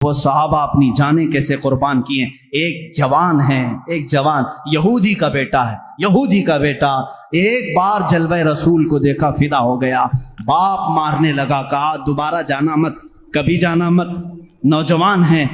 وہ صحابہ اپنی جانیں کیسے قربان کیے. ایک جوان ہے، ایک جوان یہودی کا بیٹا ہے، یہودی کا بیٹا ایک بار جلوہ رسول کو دیکھا فدا ہو گیا. باپ مارنے لگا، کہا دوبارہ جانا مت، کبھی جانا مت. نوجوان ہے،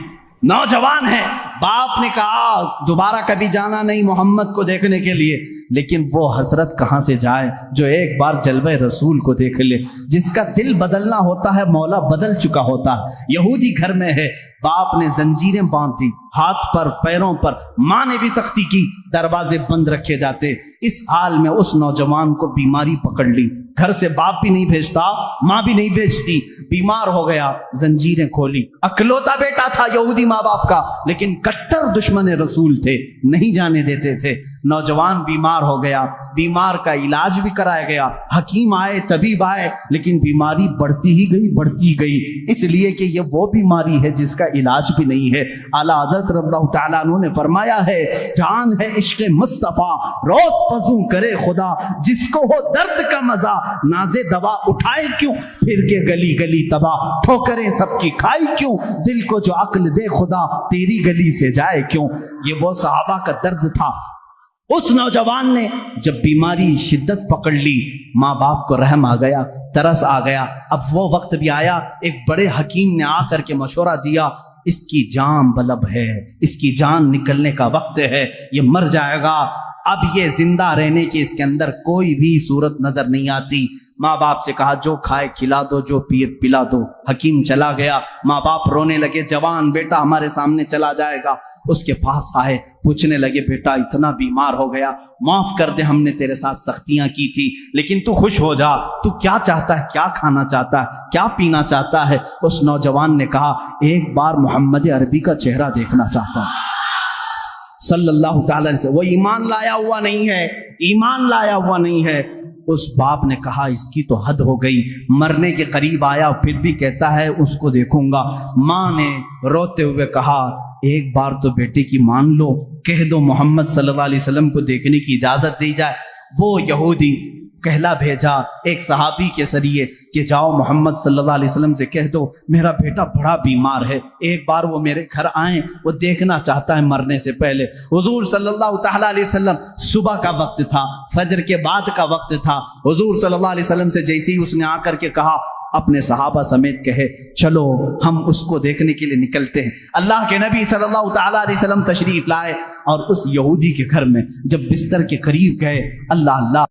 نوجوان ہے. باپ نے کہا دوبارہ کبھی جانا نہیں محمد کو دیکھنے کے لیے. لیکن وہ حسرت کہاں سے جائے جو ایک بار جلوہ رسول کو دیکھ لے. جس کا دل بدلنا ہوتا ہے مولا بدل چکا ہوتا ہے. یہودی گھر میں ہے، باپ نے زنجیریں باندھ دی ہاتھ پر پیروں پر، ماں نے بھی سختی کی، دروازے بند رکھے جاتے. اس حال میں اس نوجوان کو بیماری پکڑ لی. گھر سے باپ بھی نہیں بھیجتا، ماں بھی نہیں بھیجتی. بیمار ہو گیا، زنجیریں کھولی. اکلوتا بیٹا تھا یہودی ماں باپ کا، لیکن کٹر دشمن رسول تھے، نہیں جانے دیتے تھے. نوجوان بیمار ہو گیا، بیمار کا علاج بھی کرایا گیا. حکیم آئے، طبیب آئے، لیکن بیماری بڑھتی ہی گئی، بڑھتی گئی. اس لیے کہ یہ وہ بیماری ہے جس کا علاج بھی نہیں ہے. اعلیٰ حضرت رضی اللہ تعالیٰ عنہ نے فرمایا ہے، جان ہے عشق مصطفیٰ روز فزوں کرے خدا، جس کو ہو درد کا مزہ نازے دوا اٹھائے کیوں، پھر کے گلی گلی تباہ ٹھوکریں سب کی کھائی کیوں، دل کو جو عقل دے خدا تیری گلی سے جائے کیوں. یہ وہ صحابہ کا درد تھا. اس نوجوان نے جب بیماری شدت پکڑ لی، ماں باپ کو رحم آ گیا، ترس آ گیا. اب وہ وقت بھی آیا، ایک بڑے حکیم نے آ کر کے مشورہ دیا، اس کی جان بلب ہے، اس کی جان نکلنے کا وقت ہے، یہ مر جائے گا. اب یہ زندہ رہنے کی اس کے اندر کوئی بھی صورت نظر نہیں آتی. ماں باپ سے کہا جو کھائے کھلا دو، جو پیے پلا دو. حکیم چلا گیا، ماں باپ رونے لگے، جوان بیٹا ہمارے سامنے چلا جائے گا. اس کے پاس آئے، پوچھنے لگے بیٹا اتنا بیمار ہو گیا، معاف کر دے، ہم نے تیرے ساتھ سختیاں کی تھی، لیکن تو خوش ہو جا. تو کیا چاہتا ہے، کیا کھانا چاہتا ہے، کیا پینا چاہتا ہے؟ اس نوجوان نے کہا ایک بار محمد عربی کا چہرہ دیکھنا چاہتا ہوں صلی اللہ تعالی علیہ وسلم. وہ ایمان لایا ہوا نہیں ہے، ایمان لایا ہوا نہیں ہے. اس باپ نے کہا اس کی تو حد ہو گئی، مرنے کے قریب آیا پھر بھی کہتا ہے اس کو دیکھوں گا. ماں نے روتے ہوئے کہا ایک بار تو بیٹے کی مان لو، کہہ دو محمد صلی اللہ علیہ وسلم کو دیکھنے کی اجازت دی جائے. وہ یہودی کہلا بھیجا ایک صحابی کے ذریعے کہ جاؤ محمد صلی اللہ علیہ وسلم سے کہہ دو میرا بیٹا بڑا بیمار ہے، ایک بار وہ میرے گھر آئیں، وہ دیکھنا چاہتا ہے مرنے سے پہلے. حضور صلی اللہ تعالیٰ علیہ وسلم صبح کا وقت تھا، فجر کے بعد کا وقت تھا. حضور صلی اللہ علیہ وسلم سے جیسے ہی اس نے آ کر کے کہا اپنے صحابہ سمیت کہے چلو ہم اس کو دیکھنے کے لیے نکلتے ہیں. اللہ کے نبی صلی اللہ تعالیٰ علیہ وسلم تشریف لائے اور اس یہودی کے گھر میں جب بستر کے قریب گئے، اللہ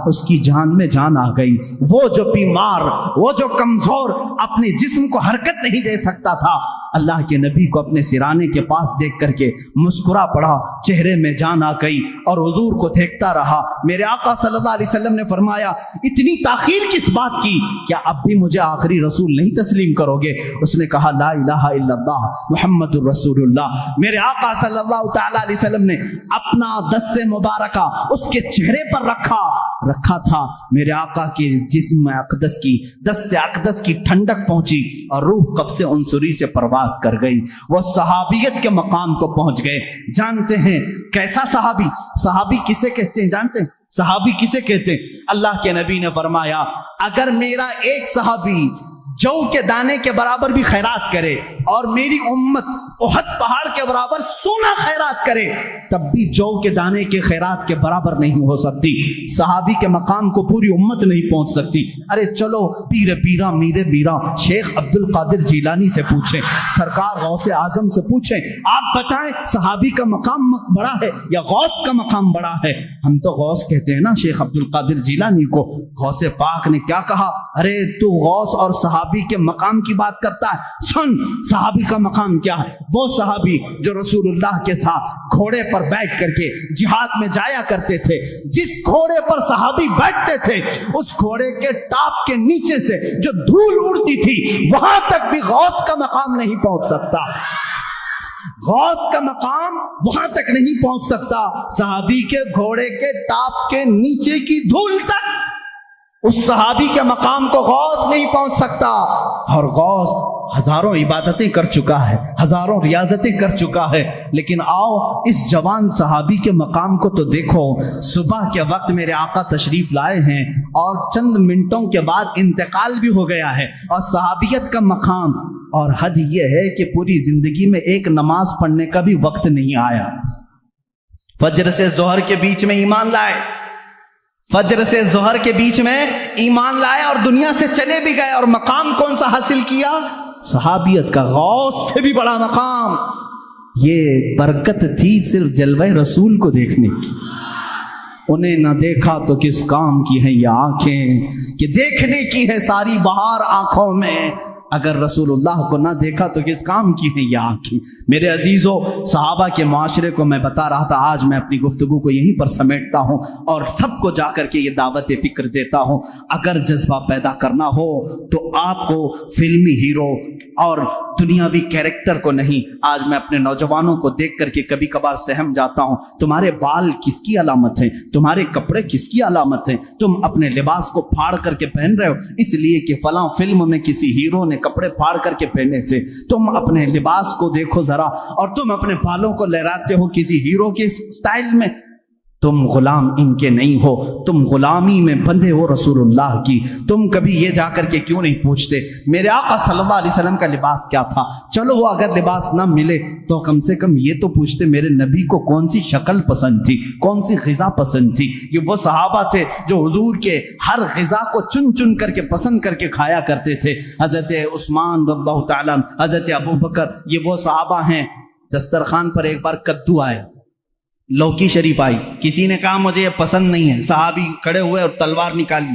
اس کی جان میں جان آ گئی. وہ جو بیمار، وہ جو کمزور اپنے جسم کو حرکت نہیں دے سکتا تھا، اللہ کے نبی کو اپنے سرانے کے پاس دیکھ کر کے مسکرا پڑا، چہرے میں جان آ گئی اور حضور کو دیکھتا رہا. میرے آقا صلی اللہ علیہ وسلم نے فرمایا اتنی تاخیر کس بات کی، کیا اب بھی مجھے آخری رسول نہیں تسلیم کرو گے؟ اس نے کہا لا الہ الا اللہ محمد الرسول اللہ. میرے آقا صلی اللہ تعالی علیہ وسلم نے اپنا دست مبارکہ اس کے چہرے پر رکھا تھا. میرے آقا کے جسم اقدس کی، دست اقدس کی ٹھنڈک پہنچی اور روح قبض عنصری سے پرواز کر گئی. وہ صحابیت کے مقام کو پہنچ گئے. جانتے ہیں کیسا صحابی؟ صحابی کسے کہتے ہیں جانتے ہیں؟ صحابی کسے کہتے ہیں؟ اللہ کے نبی نے فرمایا اگر میرا ایک صحابی جو کے دانے کے برابر بھی خیرات کرے اور میری امت احد پہاڑ کے برابر سونا خیرات کرے تب بھی جو کے دانے کے خیرات کے برابر نہیں ہو سکتی. صحابی کے مقام کو پوری امت نہیں پہنچ سکتی. ارے چلو پیر پیرا میر میرا شیخ عبد القادر جیلانی سے پوچھیں، سرکار غوث اعظم سے پوچھیں، آپ بتائیں صحابی کا مقام بڑا ہے یا غوث کا مقام بڑا ہے؟ ہم تو غوث کہتے ہیں نا شیخ عبد القادر جیلانی کو. غوث پاک نے کیا کہا؟ ارے تو غوث اور صحابی کے مقام کی بات کرتا ہے، سن صحابی کا مقام کیا ہے. وہ صحابی جو رسول اللہ کے ساتھ گھوڑے پر بیٹھ کر کے جہاد میں جایا کرتے تھے، جس گھوڑے پر صحابی بیٹھتے تھے اس گھوڑے کے ٹاپ کے نیچے سے جو دھول اڑتی تھی وہاں تک بھی غوث کا مقام نہیں پہنچ سکتا. غوث کا مقام وہاں تک نہیں پہنچ سکتا. صحابی کے گھوڑے کے ٹاپ کے نیچے کی دھول تک اس صحابی کے مقام کو غوث نہیں پہنچ سکتا. اور غوث ہزاروں عبادتیں کر چکا ہے، ہزاروں ریاضتیں کر چکا ہے، لیکن آؤ اس جوان صحابی کے مقام کو تو دیکھو۔ صبح کے وقت میرے آقا تشریف لائے ہیں اور چند منٹوں کے بعد انتقال بھی ہو گیا ہے، اور صحابیت کا مقام، اور حد یہ ہے کہ پوری زندگی میں ایک نماز پڑھنے کا بھی وقت نہیں آیا۔ فجر سے ظہر کے بیچ میں ایمان لائے، فجر سے ظہر کے بیچ میں ایمان لائے اور دنیا سے چلے بھی گئے، اور مقام کون سا حاصل کیا؟ صحابیت کا، غوث سے بھی بڑا مقام۔ یہ برکت تھی صرف جلوہ رسول کو دیکھنے کی۔ انہیں نہ دیکھا تو کس کام کی ہیں یہ آنکھیں کہ دیکھنے کی ہے ساری بہار آنکھوں میں، اگر رسول اللہ کو نہ دیکھا تو کس کام کی ہیں یہ آنکھیں۔ میرے عزیزو، صحابہ کے معاشرے کو میں بتا رہا تھا، آج میں اپنی گفتگو کو یہیں پر سمیٹتا ہوں اور سب کو جا کر کے یہ دعوت فکر دیتا ہوں۔ اگر جذبہ پیدا کرنا ہو تو آپ کو فلمی ہیرو اور دنیاوی کیریکٹر کو نہیں، آج میں اپنے نوجوانوں کو دیکھ کر کے کبھی کبھار سہم جاتا ہوں۔ تمہارے بال کس کی علامت ہیں؟ تمہارے کپڑے کس کی علامت ہیں؟ تم اپنے لباس کو پھاڑ کر کے پہن رہے ہو اس لیے کہ فلاں فلم میں کسی ہیرو نے کپڑے پھاڑ کر کے پہنے تھے۔ تم اپنے لباس کو دیکھو ذرا، اور تم اپنے بالوں کو لہراتے ہو کسی ہیرو کے سٹائل میں۔ تم غلام ان کے نہیں ہو، تم غلامی میں بندھے ہو رسول اللہ کی۔ تم کبھی یہ جا کر کے کیوں نہیں پوچھتے میرے آقا صلی اللہ علیہ وسلم کا لباس کیا تھا؟ چلو وہ اگر لباس نہ ملے تو کم سے کم یہ تو پوچھتے میرے نبی کو کون سی شکل پسند تھی، کون سی غذا پسند تھی۔ یہ وہ صحابہ تھے جو حضور کے ہر غذا کو چن چن کر کے پسند کر کے کھایا کرتے تھے۔ حضرت عثمان رضی اللہ تعالیٰ عنہ، حضرت ابو بکر، یہ وہ صحابہ ہیں۔ دسترخوان پر ایک بار کدو آئے، لوکی شریف آئی، کسی نے کہا مجھے یہ پسند نہیں ہے، صحابی کھڑے ہوئے اور تلوار نکالی،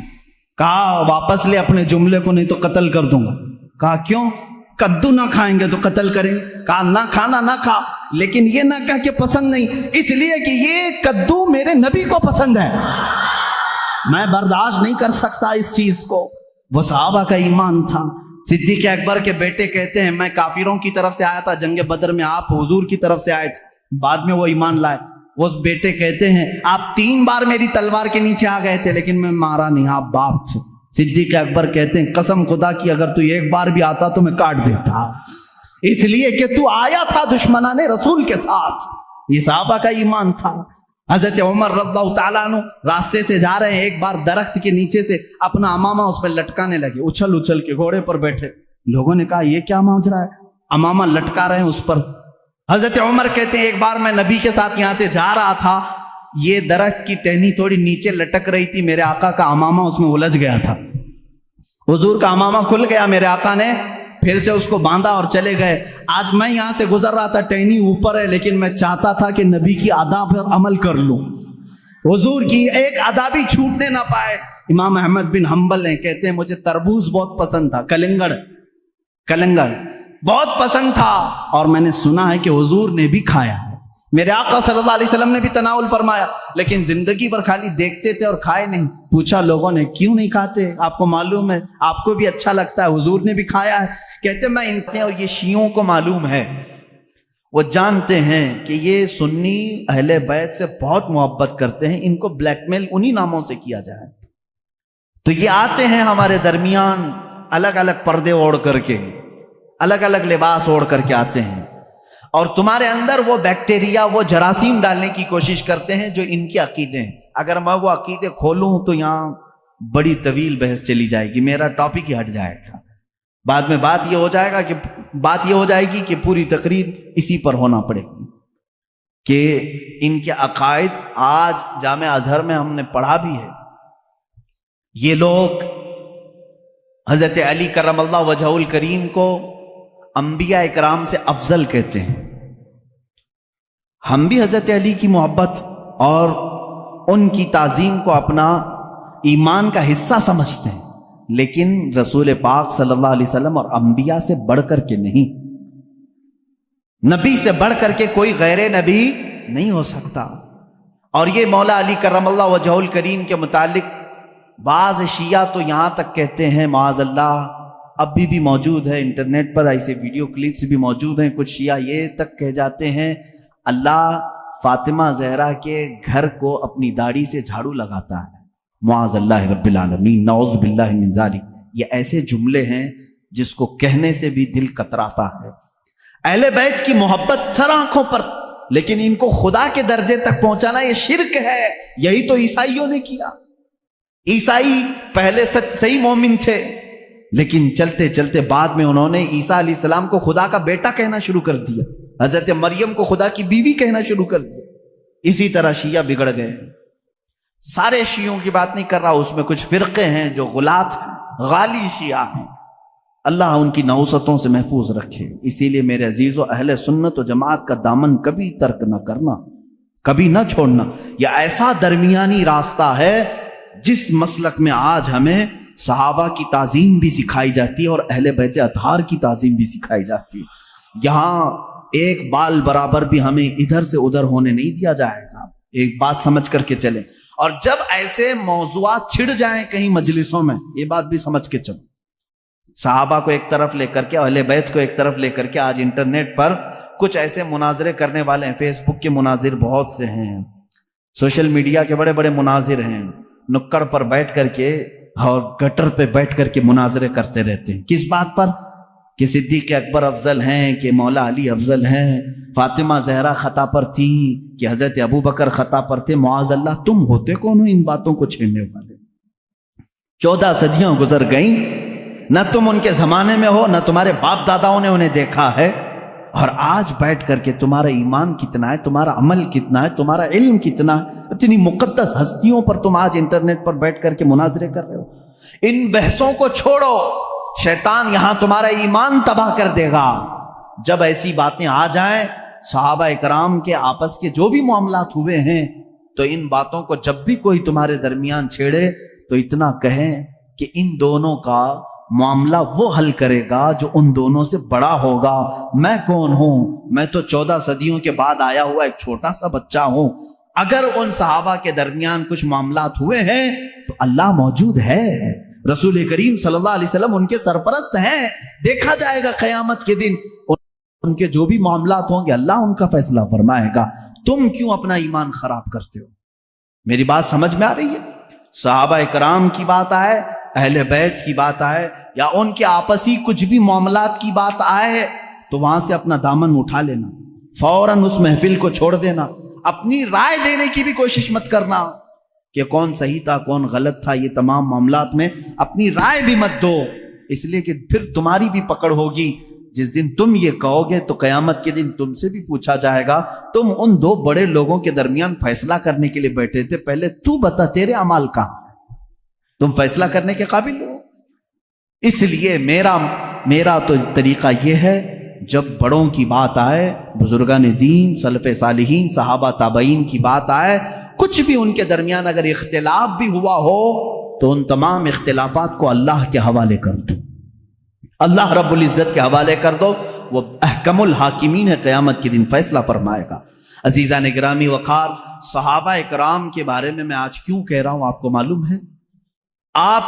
کہا واپس لے اپنے جملے کو نہیں تو قتل کر دوں گا۔ کہا کیوں؟ کدو نہ کھائیں گے تو قتل کریں گے۔ کہا نہ کھانا نہ کھا، لیکن یہ نہ کہہ کہ پسند نہیں، اس لیے کہ یہ کدو میرے نبی کو پسند ہے، میں برداشت نہیں کر سکتا اس چیز کو۔ وہ صحابہ کا ایمان تھا۔ صدیق اکبر کے بیٹے کہتے ہیں میں کافروں کی طرف سے آیا تھا جنگ بدر میں، آپ حضور کی طرف سے آئے تھے، بعد میں وہ ایمان لائے۔ وہ بیٹے کہتے ہیں آپ 3 بار میری تلوار کے نیچے آ گئے تھے لیکن میں مارا نہیں، آپ باپ تھے۔ صدیق اکبر کہتے ہیں قسم خدا کی اگر تو ایک بار بھی آتا تو میں کاٹ دیتا، اس لیے کہ تو آیا تھا دشمنان رسول کے ساتھ۔ یہ صحابہ کا ایمان تھا۔ حضرت عمر رضی اللہ تعالیٰ عنہ راستے سے جا رہے ہیں، ایک بار درخت کے نیچے سے اپنا امامہ اس پہ لٹکانے لگے، اچھل اچھل کے گھوڑے پر بیٹھے۔ لوگوں نے کہا یہ کیا ماجرا ہے، امامہ لٹکا رہے ہیں اس پر۔ حضرت عمر کہتے ہیں ایک بار میں نبی کے ساتھ یہاں سے جا رہا تھا، یہ درخت کی ٹہنی تھوڑی نیچے لٹک رہی تھی، میرے آقا کا امامہ اس میں الجھ گیا تھا، حضور کا امامہ کھل گیا، میرے آقا نے پھر سے اس کو باندھا اور چلے گئے۔ آج میں یہاں سے گزر رہا تھا، ٹہنی اوپر ہے لیکن میں چاہتا تھا کہ نبی کی ادا پر عمل کر لوں، حضور کی ایک ادا بھی چھوٹنے نہ پائے۔ امام احمد بن حنبل ہیں، کہتے ہیں مجھے تربوز بہت پسند تھا، کلنگڑ بہت پسند تھا، اور میں نے سنا ہے کہ حضور نے بھی کھایا ہے، میرے آقا صلی اللہ علیہ وسلم نے بھی تناول فرمایا، لیکن زندگی بھر خالی دیکھتے تھے اور کھائے نہیں۔ پوچھا لوگوں نے کیوں نہیں کھاتے، آپ کو معلوم ہے، آپ کو بھی اچھا لگتا ہے، حضور نے بھی کھایا ہے۔ کہتے میں انتے اور یہ شیعوں کو معلوم ہے، وہ جانتے ہیں کہ یہ سنی اہل بیت سے بہت محبت کرتے ہیں، ان کو بلیک میل انہی ناموں سے کیا جائے، تو یہ آتے ہیں ہمارے درمیان الگ الگ پردے اوڑھ کر کے، الگ الگ لباس اوڑھ کر کے آتے ہیں، اور تمہارے اندر وہ بیکٹیریا، وہ جراثیم ڈالنے کی کوشش کرتے ہیں جو ان کے عقیدے ہیں۔ اگر میں وہ عقیدے کھولوں تو یہاں بڑی طویل بحث چلی جائے گی، میرا ٹاپک ہی ہٹ جائے گا، بعد میں بات یہ ہو جائے گی کہ پوری تقریر اسی پر ہونا پڑے گی کہ ان کے عقائد آج جامع ازہر میں ہم نے پڑھا بھی ہے۔ یہ لوگ حضرت علی کرم اللہ وجہہ الکریم کو انبیاء اکرام سے افضل کہتے ہیں۔ ہم بھی حضرت علی کی محبت اور ان کی تعظیم کو اپنا ایمان کا حصہ سمجھتے ہیں، لیکن رسول پاک صلی اللہ علیہ وسلم اور انبیاء سے بڑھ کر کے نہیں، نبی سے بڑھ کر کے کوئی غیر نبی نہیں ہو سکتا۔ اور یہ مولا علی کرم اللہ وجہہ الکریم کے متعلق بعض شیعہ تو یہاں تک کہتے ہیں، معاذ اللہ، اب بھی موجود ہے انٹرنیٹ پر ایسے ویڈیو کلپس بھی موجود ہیں، کچھ شیعہ یہ تک کہہ جاتے ہیں اللہ فاطمہ زہرا کے گھر کو اپنی داڑھی سے جھاڑو لگاتا ہے، معاذ اللہ رب العالمین، نعوذ باللہ من ذالک۔ یہ ایسے جملے ہیں جس کو کہنے سے بھی دل کتراتا ہے۔ اہل بیت کی محبت سر آنکھوں پر، لیکن ان کو خدا کے درجے تک پہنچانا یہ شرک ہے۔ یہی تو عیسائیوں نے کیا۔ عیسائی پہلے صحیح مومن تھے، لیکن چلتے چلتے بعد میں انہوں نے عیسیٰ علیہ السلام کو خدا کا بیٹا کہنا شروع کر دیا، حضرت مریم کو خدا کی بیوی کہنا شروع کر دیا۔ اسی طرح شیعہ بگڑ گئے۔ سارے شیعوں کی بات نہیں کر رہا، اس میں کچھ فرقے ہیں جو غلات ہیں، غالی شیعہ ہیں، اللہ ان کی نحوستوں سے محفوظ رکھے۔ اسی لیے میرے عزیزو، اہل سنت و جماعت کا دامن کبھی ترک نہ کرنا، کبھی نہ چھوڑنا۔ یہ ایسا درمیانی راستہ ہے جس مسلک میں آج ہمیں صحابہ کی تعظیم بھی سکھائی جاتی ہے اور اہل بیت اطہار کی تعظیم بھی سکھائی جاتی ہے۔ یہاں ایک بال برابر بھی ہمیں ادھر سے ادھر ہونے نہیں دیا جائے گا، ایک بات سمجھ کر کے چلیں۔ اور جب ایسے موضوعات چھڑ جائیں کہیں مجلسوں میں، یہ بات بھی سمجھ کے چلو، صحابہ کو ایک طرف لے کر کے، اہل بیت کو ایک طرف لے کر کے، آج انٹرنیٹ پر کچھ ایسے مناظرے کرنے والے ہیں، فیس بک کے مناظر بہت سے ہیں، سوشل میڈیا کے بڑے بڑے مناظر ہیں، نکڑ پر بیٹھ کر کے اور گٹر پہ بیٹھ کر کے مناظرے کرتے رہتے ہیں۔ کس بات پر؟ کہ صدیق اکبر افضل ہیں، کہ مولا علی افضل ہیں، فاطمہ زہرا خطا پر تھی، کہ حضرت ابو بکر خطا پر تھے، معاذ اللہ۔ تم ہوتے کون ہو ان باتوں کو چھیڑنے والے؟ 14 صدیاں گزر گئیں، نہ تم ان کے زمانے میں ہو، نہ تمہارے باپ داداؤں نے انہیں دیکھا ہے، اور آج بیٹھ کر کے تمہارا ایمان کتنا ہے، تمہارا عمل کتنا ہے، تمہارا علم کتنا ہے، اتنی مقدس ہستیوں پر تم آج انٹرنیٹ پر بیٹھ کر کے مناظرے کر رہے ہو۔ ان بحثوں کو چھوڑو، شیطان یہاں تمہارا ایمان تباہ کر دے گا۔ جب ایسی باتیں آ جائیں، صحابہ اکرام کے آپس کے جو بھی معاملات ہوئے ہیں، تو ان باتوں کو جب بھی کوئی تمہارے درمیان چھیڑے تو اتنا کہیں کہ ان دونوں کا معاملہ وہ حل کرے گا جو ان دونوں سے بڑا ہوگا۔ میں کون ہوں؟ میں تو 14 صدیوں کے بعد آیا ہوا ایک چھوٹا سا بچہ ہوں۔ اگر ان صحابہ کے درمیان کچھ معاملات ہوئے ہیں تو اللہ موجود ہے، رسول کریم صلی اللہ علیہ وسلم ان کے سرپرست ہیں، دیکھا جائے گا قیامت کے دن ان کے جو بھی معاملات ہوں گے اللہ ان کا فیصلہ فرمائے گا۔ تم کیوں اپنا ایمان خراب کرتے ہو؟ میری بات سمجھ میں آ رہی ہے؟ صحابہ کرام کی بات آئے، اہل بیت کی بات آئے، یا ان کے آپسی کچھ بھی معاملات کی بات آئے، تو وہاں سے اپنا دامن اٹھا لینا، فوراً اس محفل کو چھوڑ دینا، اپنی رائے دینے کی بھی کوشش مت کرنا کہ کون صحیح تھا کون غلط تھا۔ یہ تمام معاملات میں اپنی رائے بھی مت دو، اس لیے کہ پھر تمہاری بھی پکڑ ہوگی۔ جس دن تم یہ کہو گے تو قیامت کے دن تم سے بھی پوچھا جائے گا، تم ان دو بڑے لوگوں کے درمیان فیصلہ کرنے کے لیے بیٹھے تھے، پہلے تو بتا تیرے اعمال کہاں، تم فیصلہ کرنے کے قابل ہو؟ اس لیے میرا تو طریقہ یہ ہے، جب بڑوں کی بات آئے، بزرگان دین، سلف صالحین، صحابہ تابعین کی بات آئے، کچھ بھی ان کے درمیان اگر اختلاف بھی ہوا ہو تو ان تمام اختلافات کو اللہ کے حوالے کر دو، اللہ رب العزت کے حوالے کر دو، وہ احکم الحاکمین ہے، قیامت کے دن فیصلہ فرمائے گا۔ عزیزان گرامی وقار، صحابہ اکرام کے بارے میں آج کیوں کہہ رہا ہوں آپ کو معلوم ہے؟ آپ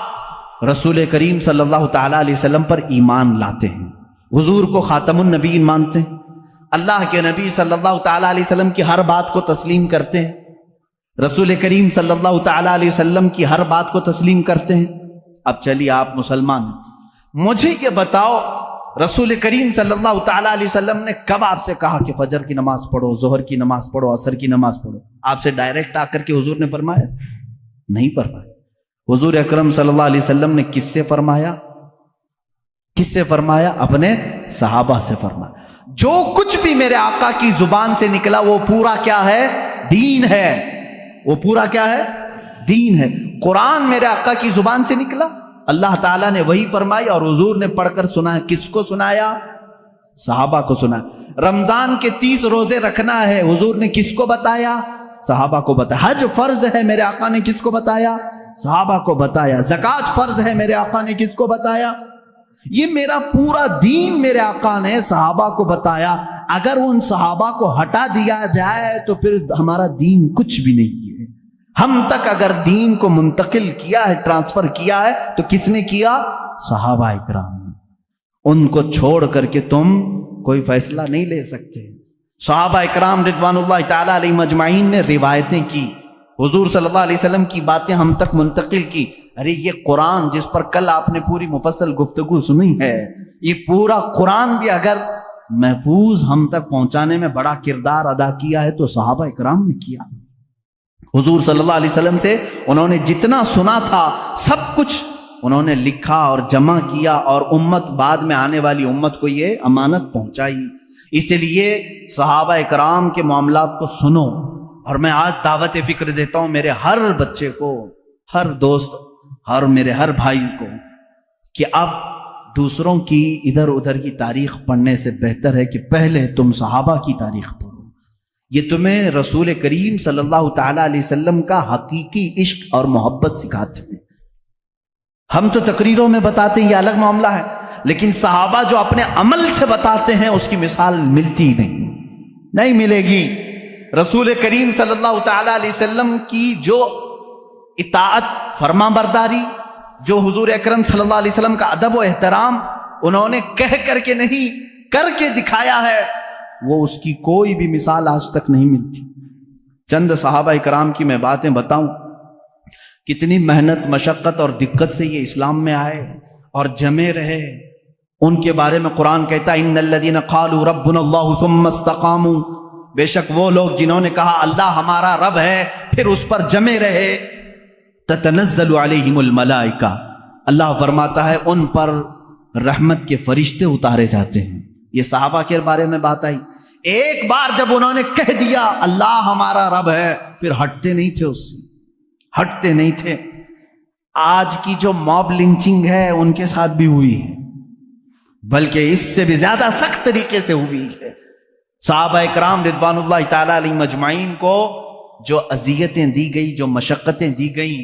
رسول کریم صلی اللہ تعالی علیہ وسلم پر ایمان لاتے ہیں، حضور کو خاتم النبیین مانتے ہیں، اللہ کے نبی صلی اللہ تعالی علیہ وسلم کی ہر بات کو تسلیم کرتے ہیں، رسول کریم صلی اللہ تعالی علیہ وسلم کی ہر بات کو تسلیم کرتے ہیں۔ اب چلیے آپ مسلمان ہیں، مجھے یہ بتاؤ رسول کریم صلی اللہ تعالی علیہ وسلم نے کب آپ سے کہا کہ فجر کی نماز پڑھو، ظہر کی نماز پڑھو، عصر کی نماز پڑھو؟ آپ سے ڈائریکٹ آ کر کے حضور نے فرمایا؟ نہیں فرمایا۔ حضور اکرم صلی اللہ علیہ وسلم نے کس سے فرمایا؟ کس سے فرمایا؟ اپنے صحابہ سے فرمایا۔ جو کچھ بھی میرے آقا کی زبان سے نکلا وہ پورا کیا ہے؟ دین ہے۔ وہ پورا کیا ہے؟ دین ہے۔ قرآن میرے آقا کی زبان سے نکلا، اللہ تعالیٰ نے وہی فرمائی اور حضور نے پڑھ کر سنایا۔ کس کو سنایا؟ صحابہ کو سنایا۔ رمضان کے 30 روزے رکھنا ہے، حضور نے کس کو بتایا؟ صحابہ کو بتایا۔ حج فرض ہے، میرے آقا نے کس کو بتایا؟ صحابہ کو بتایا۔ زکوٰۃ فرض ہے، میرے آقا نے کس کو بتایا؟ یہ میرا پورا دین میرے آقا نے صحابہ کو بتایا۔ اگر ان صحابہ کو ہٹا دیا جائے تو پھر ہمارا دین کچھ بھی نہیں ہے۔ ہم تک اگر دین کو منتقل کیا ہے، ٹرانسفر کیا ہے، تو کس نے کیا؟ صحابہ اکرام۔ ان کو چھوڑ کر کے تم کوئی فیصلہ نہیں لے سکتے۔ صحابہ اکرام رضوان اللہ تعالی علیہم اجمعین نے روایتیں کی، حضور صلی اللہ علیہ وسلم کی باتیں ہم تک منتقل کی. ارے یہ قرآن جس پر کل آپ نے پوری مفصل گفتگو سنی ہے، یہ پورا قرآن بھی اگر محفوظ ہم تک پہنچانے میں بڑا کردار ادا کیا ہے تو صحابہ اکرام نے کیا. حضور صلی اللہ علیہ وسلم سے انہوں نے جتنا سنا تھا سب کچھ انہوں نے لکھا اور جمع کیا، اور امت بعد میں آنے والی امت کو یہ امانت پہنچائی. اس لیے صحابہ اکرام کے معاملات کو سنو. اور میں آج دعوت فکر دیتا ہوں میرے ہر بچے کو، ہر دوست اور میرے ہر بھائی کو، کہ اب دوسروں کی ادھر ادھر کی تاریخ پڑھنے سے بہتر ہے کہ پہلے تم صحابہ کی تاریخ پڑھو. یہ تمہیں رسول کریم صلی اللہ تعالی علیہ وسلم کا حقیقی عشق اور محبت سکھاتے ہیں. ہم تو تقریروں میں بتاتے ہیں، یہ الگ معاملہ ہے، لیکن صحابہ جو اپنے عمل سے بتاتے ہیں اس کی مثال ملتی نہیں ملے گی. رسول کریم صلی اللہ تعالی علیہ وسلم کی جو اطاعت، فرما برداری، جو حضور اکرم صلی اللہ علیہ وسلم کا ادب و احترام انہوں نے کہہ کر کے نہیں کر کے دکھایا ہے، وہ اس کی کوئی بھی مثال آج تک نہیں ملتی. چند صحابہ اکرام کی میں باتیں بتاؤں، کتنی محنت، مشقت اور دقت سے یہ اسلام میں آئے اور جمے رہے. ان کے بارے میں قرآن کہتا ہے ان الذین قالوا ربنا اللہ ثم استقاموا، بے شک وہ لوگ جنہوں نے کہا اللہ ہمارا رب ہے پھر اس پر جمے رہے. تتنزل علیہم الملائکہ، اللہ فرماتا ہے ان پر رحمت کے فرشتے اتارے جاتے ہیں. یہ صحابہ کے بارے میں بات آئی. ایک بار جب انہوں نے کہہ دیا اللہ ہمارا رب ہے پھر ہٹتے نہیں تھے، اس سے ہٹتے نہیں تھے. آج کی جو موب لنچنگ ہے ان کے ساتھ بھی ہوئی ہے، بلکہ اس سے بھی زیادہ سخت طریقے سے ہوئی ہے. صحابہ اکرام رضوان اللہ تعالی علیہم اجمعین کو جو اذیتیں دی گئی، جو مشقتیں دی گئیں،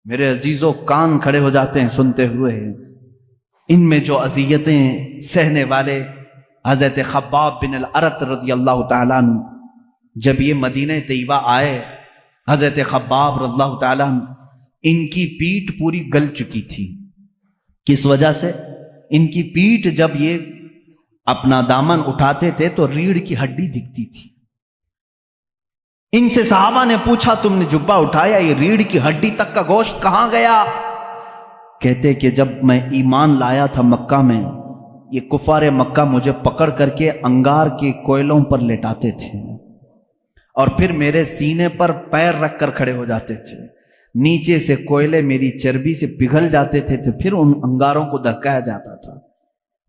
میرے عزیزوں کان کھڑے ہو جاتے ہیں سنتے ہوئے. ان میں جو اذیتیں سہنے والے حضرت خباب بن الارت رضی اللہ تعالیٰ عنہ، جب یہ مدینہ طیبہ آئے، حضرت خباب رضی اللہ تعالیٰ عنہ، ان کی پیٹھ پوری گل چکی تھی. کس وجہ سے؟ ان کی پیٹھ جب یہ اپنا دامن اٹھاتے تھے تو ریڑھ کی ہڈی دکھتی تھی. ان سے صحابہ نے پوچھا تم نے جبہ اٹھایا، یہ ریڑھ کی ہڈی تک کا گوشت کہاں گیا؟ کہتے کہ جب میں ایمان لایا تھا مکہ میں، یہ کفار مکہ مجھے پکڑ کر کے انگار کے کوئلوں پر لٹاتے تھے اور پھر میرے سینے پر پیر رکھ کر کھڑے ہو جاتے تھے. نیچے سے کوئلے میری چربی سے پگھل جاتے تھے تو پھر ان انگاروں کو دھکایا جاتا تھا.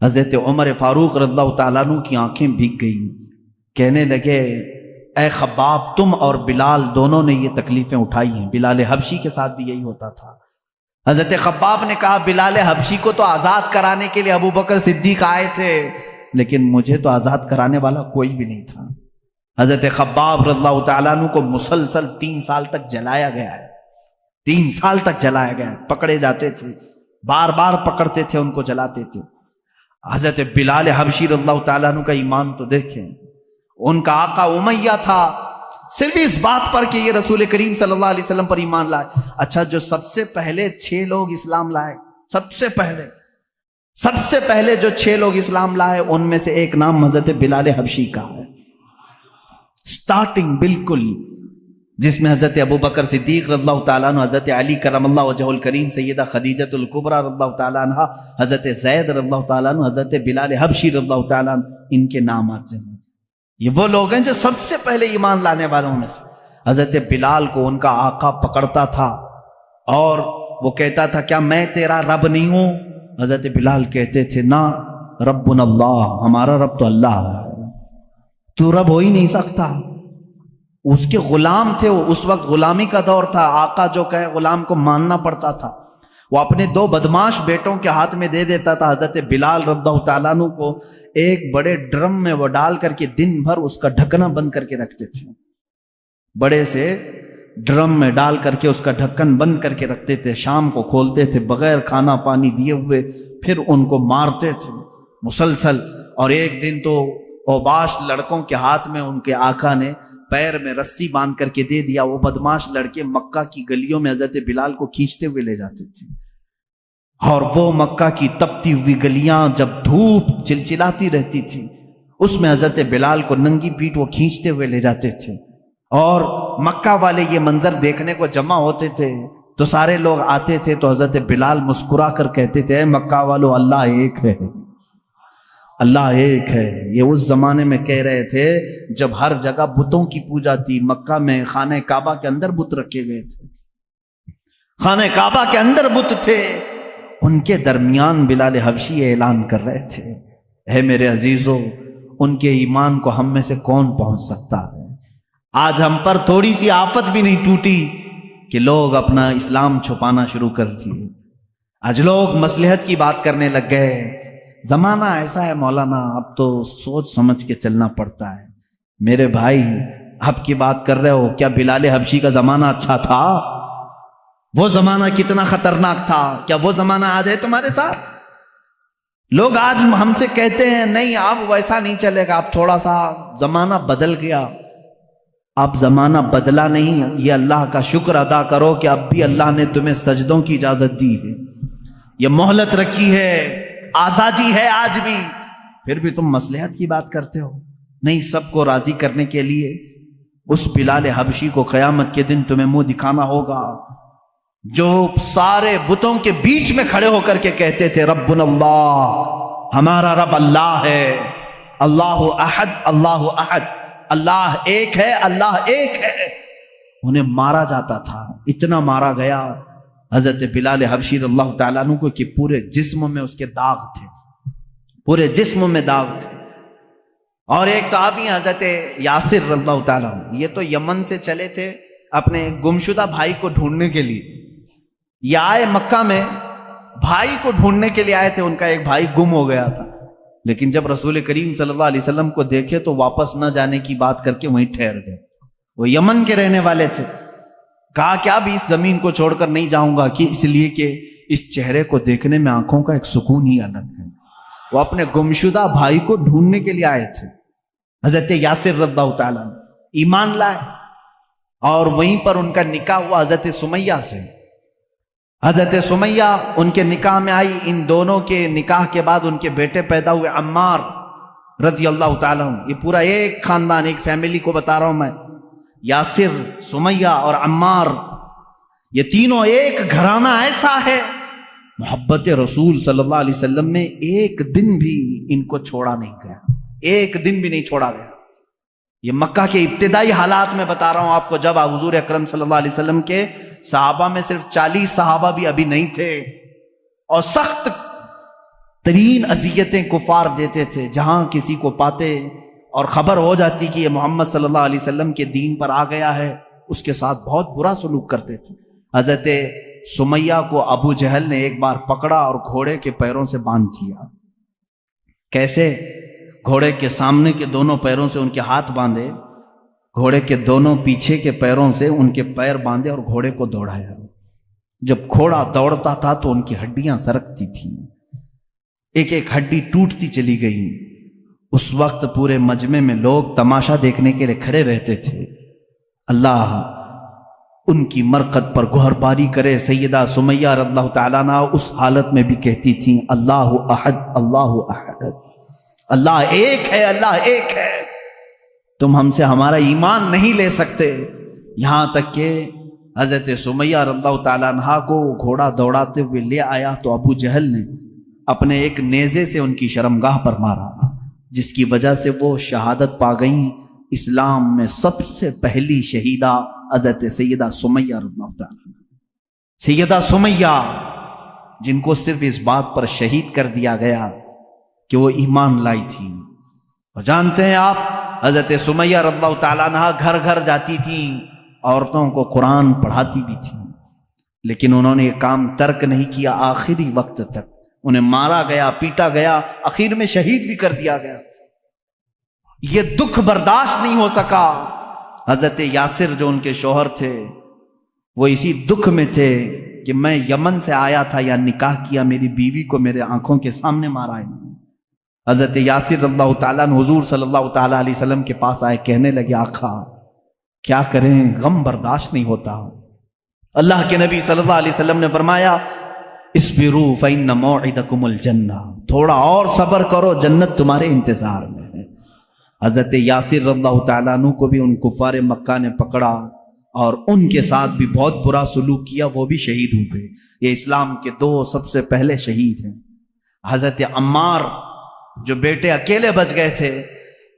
حضرت عمر فاروق رضی اللہ تعالیٰ عنہ کی آنکھیں بھیگ گئیں. کہنے لگے اے خباب، تم اور بلال دونوں نے یہ تکلیفیں اٹھائی ہیں. بلال حبشی کے ساتھ بھی یہی ہوتا تھا. حضرت خباب نے کہا بلال حبشی کو تو آزاد کرانے کے لیے ابو بکر صدیق آئے تھے، لیکن مجھے تو آزاد کرانے والا کوئی بھی نہیں تھا. حضرت خباب رضی اللہ تعالیٰ عنہ کو مسلسل 3 سال تک جلایا گیا ہے. 3 سال تک جلایا گیا ہے. پکڑے جاتے تھے، بار بار پکڑتے تھے، ان کو جلاتے تھے. حضرت بلال حبشی رضی اللہ تعالیٰ عنہ کا ایمان تو دیکھیں. ان کا آقا امیہ تھا صرف اس بات پر کہ یہ رسول کریم صلی اللہ علیہ وسلم پر ایمان لائے. اچھا، جو سب سے پہلے 6 لوگ اسلام لائے، سب سے پہلے جو 6 لوگ اسلام لائے، ان میں سے ایک نام حضرت بلال حبشی کا ہے. سٹارٹنگ بالکل، جس میں حضرت ابو بکر صدیق رضی اللہ تعالیٰ عنہ، حضرت علی کرم اللہ وجہ الکریم، سیدہ خدیجہ الکبریٰ رضی اللہ تعالیٰ عنہ، حضرت زید رضی اللہ تعالیٰ عنہ، حضرت بلال حبشی رضی اللہ تعالیٰ عنہ، ان کے نام آتے ہیں. یہ وہ لوگ ہیں جو سب سے پہلے ایمان لانے والوں میں سے. حضرت بلال کو ان کا آقا پکڑتا تھا اور وہ کہتا تھا کیا میں تیرا رب نہیں ہوں؟ حضرت بلال کہتے تھے نا، ربنا اللہ، ہمارا رب تو اللہ ہے، تو رب ہو ہی نہیں سکتا. اس کے غلام تھے وہ، اس وقت غلامی کا دور تھا. آقا جو کہے غلام کو ماننا پڑتا تھا. وہ اپنے 2 بدماش بیٹوں کے ہاتھ میں دے دیتا تھا. حضرت بلال رضی اللہ تعالیٰ عنہ کو ایک بڑے ڈرم میں وہ ڈال کر کے دن بھر اس کا ڈھکنا بند کر کے رکھتے تھے. بڑے سے ڈرم میں ڈال کر کے اس کا ڈھکن بند کر کے رکھتے تھے. شام کو کھولتے تھے بغیر کھانا پانی دیے ہوئے، پھر ان کو مارتے تھے مسلسل. اور ایک دن تو اوباش لڑکوں کے ہاتھ میں ان کے آقا نے پیر میں رسی باندھ کر کے دے دیا. وہ بدماش لڑکے مکہ کی گلیوں میں حضرت بلال کو کھینچتے ہوئے لے جاتے تھے. اور وہ مکہ کی تپتی ہوئی گلیاں جب دھوپ چلچلاتی رہتی تھی، اس میں حضرت بلال کو ننگی پیٹ وہ کھینچتے ہوئے لے جاتے تھے. اور مکہ والے یہ منظر دیکھنے کو جمع ہوتے تھے تو سارے لوگ آتے تھے تو حضرت بلال مسکرا کر کہتے تھے اے مکہ والو اللہ ایک ہے، اللہ ایک ہے۔ یہ اس زمانے میں کہہ رہے تھے جب ہر جگہ بتوں کی پوجا تھی۔ مکہ میں خانہ کعبہ کے اندر بت رکھے گئے تھے، خانہ کعبہ کے اندر بت تھے، ان کے درمیان بلال حبشی اعلان کر رہے تھے اے میرے عزیزو، ان کے ایمان کو ہم میں سے کون پہنچ سکتا ہے؟ آج ہم پر تھوڑی سی آفت بھی نہیں ٹوٹی کہ لوگ اپنا اسلام چھپانا شروع کر دیے، آج لوگ مصلحت کی بات کرنے لگ گئے۔ زمانہ ایسا ہے مولانا، اب تو سوچ سمجھ کے چلنا پڑتا ہے۔ میرے بھائی اب کی بات کر رہے ہو، کیا بلال حبشی کا زمانہ اچھا تھا؟ وہ زمانہ کتنا خطرناک تھا، کیا وہ زمانہ آج ہے تمہارے ساتھ؟ لوگ آج ہم سے کہتے ہیں نہیں اب ویسا نہیں چلے گا، اب تھوڑا سا زمانہ بدل گیا۔ اب زمانہ بدلا نہیں، یہ اللہ کا شکر ادا کرو کہ اب بھی اللہ نے تمہیں سجدوں کی اجازت دی ہے، یہ مہلت رکھی ہے، آزادی ہے آج بھی، پھر بھی تم مصلحت کی بات کرتے ہو۔ نہیں، سب کو راضی کرنے کے لیے اس بلال حبشی کو قیامت کے دن تمہیں منہ دکھانا ہوگا جو سارے بتوں کے بیچ میں کھڑے ہو کر کے کہتے تھے ربنا اللہ، ہمارا رب اللہ ہے، اللہ احد، اللہ احد، اللہ ایک ہے، اللہ ایک ہے۔ انہیں مارا جاتا تھا، اتنا مارا گیا حضرت بلال حبشی رضی اللہ تعالیٰ عنہ کو کہ پورے جسم میں اس کے داغ تھے، پورے جسم میں داغ تھے۔ اور ایک صحابی حضرت یاسر رضی اللہ تعالیٰ عنہ، یہ تو یمن سے چلے تھے اپنے گمشدہ بھائی کو ڈھونڈنے کے لیے، یہ آئے مکہ میں بھائی کو ڈھونڈنے کے لیے آئے تھے، ان کا ایک بھائی گم ہو گیا تھا، لیکن جب رسول کریم صلی اللہ علیہ وسلم کو دیکھے تو واپس نہ جانے کی بات کر کے وہیں ٹھہر گئے۔ وہ یمن کے رہنے والے تھے، کہا کہ اب اس زمین کو چھوڑ کر نہیں جاؤں گا، کہ اس لیے کہ اس چہرے کو دیکھنے میں آنکھوں کا ایک سکون ہی الگ ہے۔ وہ اپنے گمشدہ بھائی کو ڈھونڈنے کے لیے آئے تھے۔ حضرت یاسر رضی اللہ تعالیٰ ایمان لائے اور وہیں پر ان کا نکاح ہوا حضرت سمیہ سے۔ حضرت سمیہ ان کے نکاح میں آئی، ان دونوں کے نکاح کے بعد ان کے بیٹے پیدا ہوئے عمار رضی اللہ تعالیٰ عنہ۔ یہ پورا ایک خاندان، ایک فیملی کو بتا رہا ہوں میں، یاسر، سمیہ اور عمار، یہ تینوں ایک گھرانہ ایسا ہے، محبت رسول صلی اللہ علیہ وسلم میں ایک دن بھی ان کو چھوڑا نہیں گیا، ایک دن بھی نہیں چھوڑا گیا۔ یہ مکہ کے ابتدائی حالات میں بتا رہا ہوں آپ کو، جب حضور اکرم صلی اللہ علیہ وسلم کے صحابہ میں صرف 40 صحابہ بھی ابھی نہیں تھے، اور سخت ترین اذیتیں کفار دیتے تھے، جہاں کسی کو پاتے اور خبر ہو جاتی کہ یہ محمد صلی اللہ علیہ وسلم کے دین پر آ گیا ہے، اس کے ساتھ بہت برا سلوک کرتے تھے۔ حضرت سمیہ کو ابو جہل نے ایک بار پکڑا اور گھوڑے کے پیروں سے باندھ دیا۔ کیسے؟ گھوڑے کے سامنے کے دونوں پیروں سے ان کے ہاتھ باندھے، گھوڑے کے دونوں پیچھے کے پیروں سے ان کے پیر باندھے اور گھوڑے کو دوڑایا۔ جب گھوڑا دوڑتا تھا تو ان کی ہڈیاں سرکتی تھیں، ایک ایک ہڈی ٹوٹتی چلی گئی۔ اس وقت پورے مجمع میں لوگ تماشا دیکھنے کے لیے کھڑے رہتے تھے۔ اللہ ان کی مرقد پر گہر باری کرے۔ سیدہ سمیہ رضی اللہ تعالیٰ عنہ اس حالت میں بھی کہتی تھیں اللہ احد، اللہ احد، اللہ ایک ہے، اللہ ایک ہے، تم ہم سے ہمارا ایمان نہیں لے سکتے۔ یہاں تک کہ حضرت سمیہ رضی اللہ تعالیٰ عنہ کو گھوڑا دوڑاتے ہوئے لے آیا تو ابو جہل نے اپنے ایک نیزے سے ان کی شرمگاہ پر مارا، جس کی وجہ سے وہ شہادت پا گئیں۔ اسلام میں سب سے پہلی شہیدہ حضرت سیدہ سمیہ رضی اللہ تعالیٰ عنہ، سیدہ سمیہ، جن کو صرف اس بات پر شہید کر دیا گیا کہ وہ ایمان لائی تھی۔ اور جانتے ہیں آپ، حضرت سمیہ رضی اللہ تعالیٰ عنہ گھر گھر جاتی تھیں، عورتوں کو قرآن پڑھاتی بھی تھیں، لیکن انہوں نے یہ کام ترک نہیں کیا آخری وقت تک۔ انہیں مارا گیا، پیٹا گیا، آخر میں شہید بھی کر دیا گیا۔ یہ دکھ برداشت نہیں ہو سکا۔ حضرت یاسر جو ان کے شوہر تھے، وہ اسی دکھ میں تھے کہ میں یمن سے آیا تھا یا نکاح کیا، میری بیوی کو میرے آنکھوں کے سامنے مارا ہے۔ حضرت یاسر رضی اللہ تعالیٰ عنہ حضور صلی اللہ تعالیٰ علیہ وسلم کے پاس آئے، کہنے لگے آقا کیا کریں، غم برداشت نہیں ہوتا۔ اللہ کے نبی صلی اللہ علیہ وسلم نے فرمایا اصبروا فإن موعدکم الجنہ، تھوڑا اور صبر کرو، جنت تمہارے انتظار میں ہے۔ حضرت یاسر رضی اللہ تعالیٰ عنہ کو بھی ان کفار مکہ نے پکڑا اور ان کے ساتھ بھی بہت برا سلوک کیا، وہ بھی شہید ہوئے۔ یہ اسلام کے 2 سب سے پہلے شہید ہیں۔ حضرت عمار جو بیٹے اکیلے بچ گئے تھے،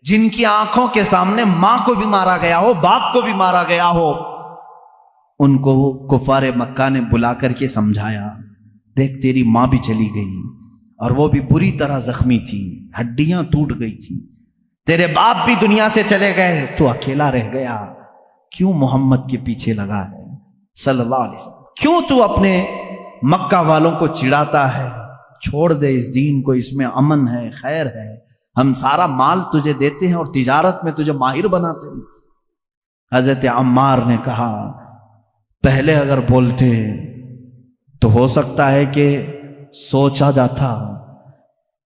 جن کی آنکھوں کے سامنے ماں کو بھی مارا گیا ہو، باپ کو بھی مارا گیا ہو، ان کو کفار مکہ نے بلا کر کے سمجھایا، دیکھ تیری ماں بھی چلی گئی اور وہ بھی بری طرح زخمی تھی، ہڈیاں ٹوٹ گئی تھی، تیرے باپ بھی دنیا سے چلے گئے، تو اکیلا رہ گیا، کیوں محمد کے پیچھے لگا ہے صلی اللہ علیہ وسلم؟ کیوں تو اپنے مکہ والوں کو چڑھاتا ہے؟ چھوڑ دے اس دین کو، اس میں امن ہے، خیر ہے، ہم سارا مال تجھے دیتے ہیں اور تجارت میں تجھے ماہر بناتے ہیں۔ حضرت عمار نے کہا پہلے اگر بولتے تو ہو سکتا ہے کہ سوچا جاتا،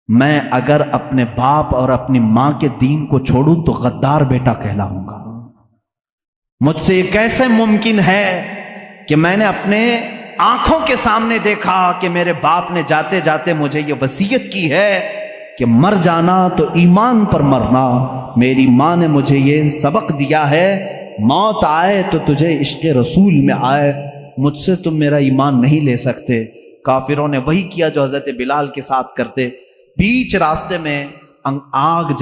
میں اگر اپنے باپ اور اپنی ماں کے دین کو چھوڑوں تو غدار بیٹا کہلاؤں گا۔ مجھ سے یہ کیسے ممکن ہے کہ میں نے اپنے آنکھوں کے سامنے دیکھا کہ میرے باپ نے جاتے جاتے مجھے یہ وصیت کی ہے کہ مر جانا تو ایمان پر مرنا، میری ماں نے مجھے یہ سبق دیا ہے، موت آئے تو تجھے عشق رسول میں آئے، مجھ سے تم میرا ایمان نہیں لے سکتے۔ کافروں نے وہی کیا جو حضرت بلال کے ساتھ کرتے، بیچ راستے میں آگ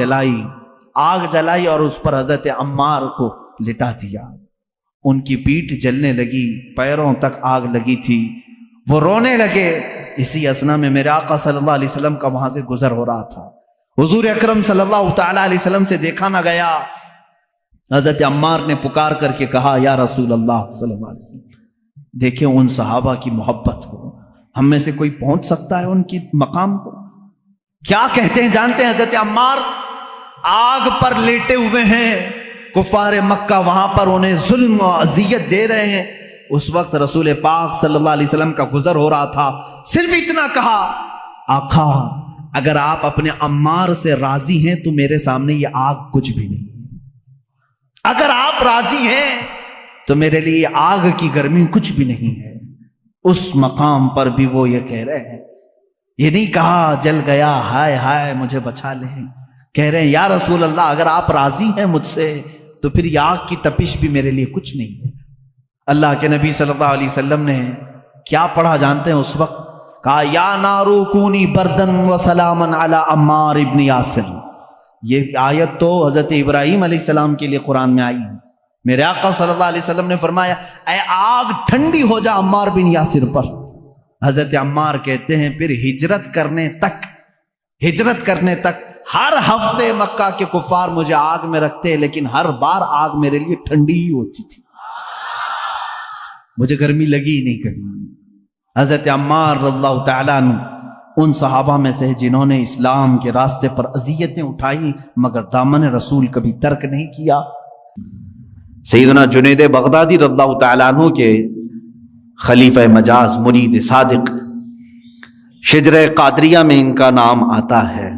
جلائی اور اس پر حضرت عمار کو لٹا دیا، ان کی پیٹھ جلنے لگی، پیروں تک آگ لگی تھی، وہ رونے لگے۔ اسی اثنا میں میرے آقا صلی اللہ علیہ وسلم کا وہاں سے گزر ہو رہا تھا، حضور اکرم صلی اللہ تعالی علیہ وسلم سے دیکھا نہ گیا۔ حضرت عمار نے پکار کر کے کہا یا رسول اللہ صلی اللہ علیہ وسلم، دیکھیں ان صحابہ کی محبت کو، ہم میں سے کوئی پہنچ سکتا ہے ان کی مقام کو؟ کیا کہتے ہیں جانتے ہیں حضرت عمار؟ آگ پر لیٹے ہوئے ہیں، کفار مکہ وہاں پر انہیں ظلم و اذیت دے رہے ہیں، اس وقت رسول پاک صلی اللہ علیہ وسلم کا گزر ہو رہا تھا، صرف اتنا کہا آقا اگر آپ اپنے عمار سے راضی ہیں تو میرے سامنے یہ آگ کچھ بھی نہیں، اگر آپ راضی ہیں تو میرے لیے آگ کی گرمی کچھ بھی نہیں ہے۔ اس مقام پر بھی وہ یہ کہہ رہے ہیں، یہ نہیں کہا جل گیا ہائے ہائے مجھے بچا لیں، کہہ رہے ہیں یا رسول اللہ اگر آپ راضی ہیں مجھ سے تو پھر یہ آگ کی تپش بھی میرے لیے کچھ نہیں ہے۔ اللہ کے نبی صلی اللہ علیہ وسلم نے کیا پڑھا جانتے ہیں؟ اس وقت کہا یا نارو کونی بردن و سلامن علی عمار ابن یاسر۔ یہ آیت تو حضرت ابراہیم علیہ السلام کے لیے قرآن میں آئی ہے۔ میرے آقا صلی اللہ علیہ وسلم نے فرمایا اے آگ ٹھنڈی ہو جا عمار بن یاسر پر۔ حضرت عمار کہتے ہیں پھر ہجرت کرنے تک ہر ہفتے مکہ کے کفار مجھے آگ میں رکھتے، لیکن ہر بار آگ میرے لیے ٹھنڈی ہی ہوتی تھی، مجھے گرمی لگی ہی نہیں کبھی۔ حضرت عمار رضی اللہ تعالیٰ عنہ ان صحابہ میں سے جنہوں نے اسلام کے راستے پر اذیتیں اٹھائی مگر دامن رسول کبھی ترک نہیں کیا۔ سیدنا جنید بغدادی رضی اللہ تعالیٰ عنہ کے خلیفہ مجاز مرید صادق، شجرہ قادریہ میں ان کا نام آتا ہے۔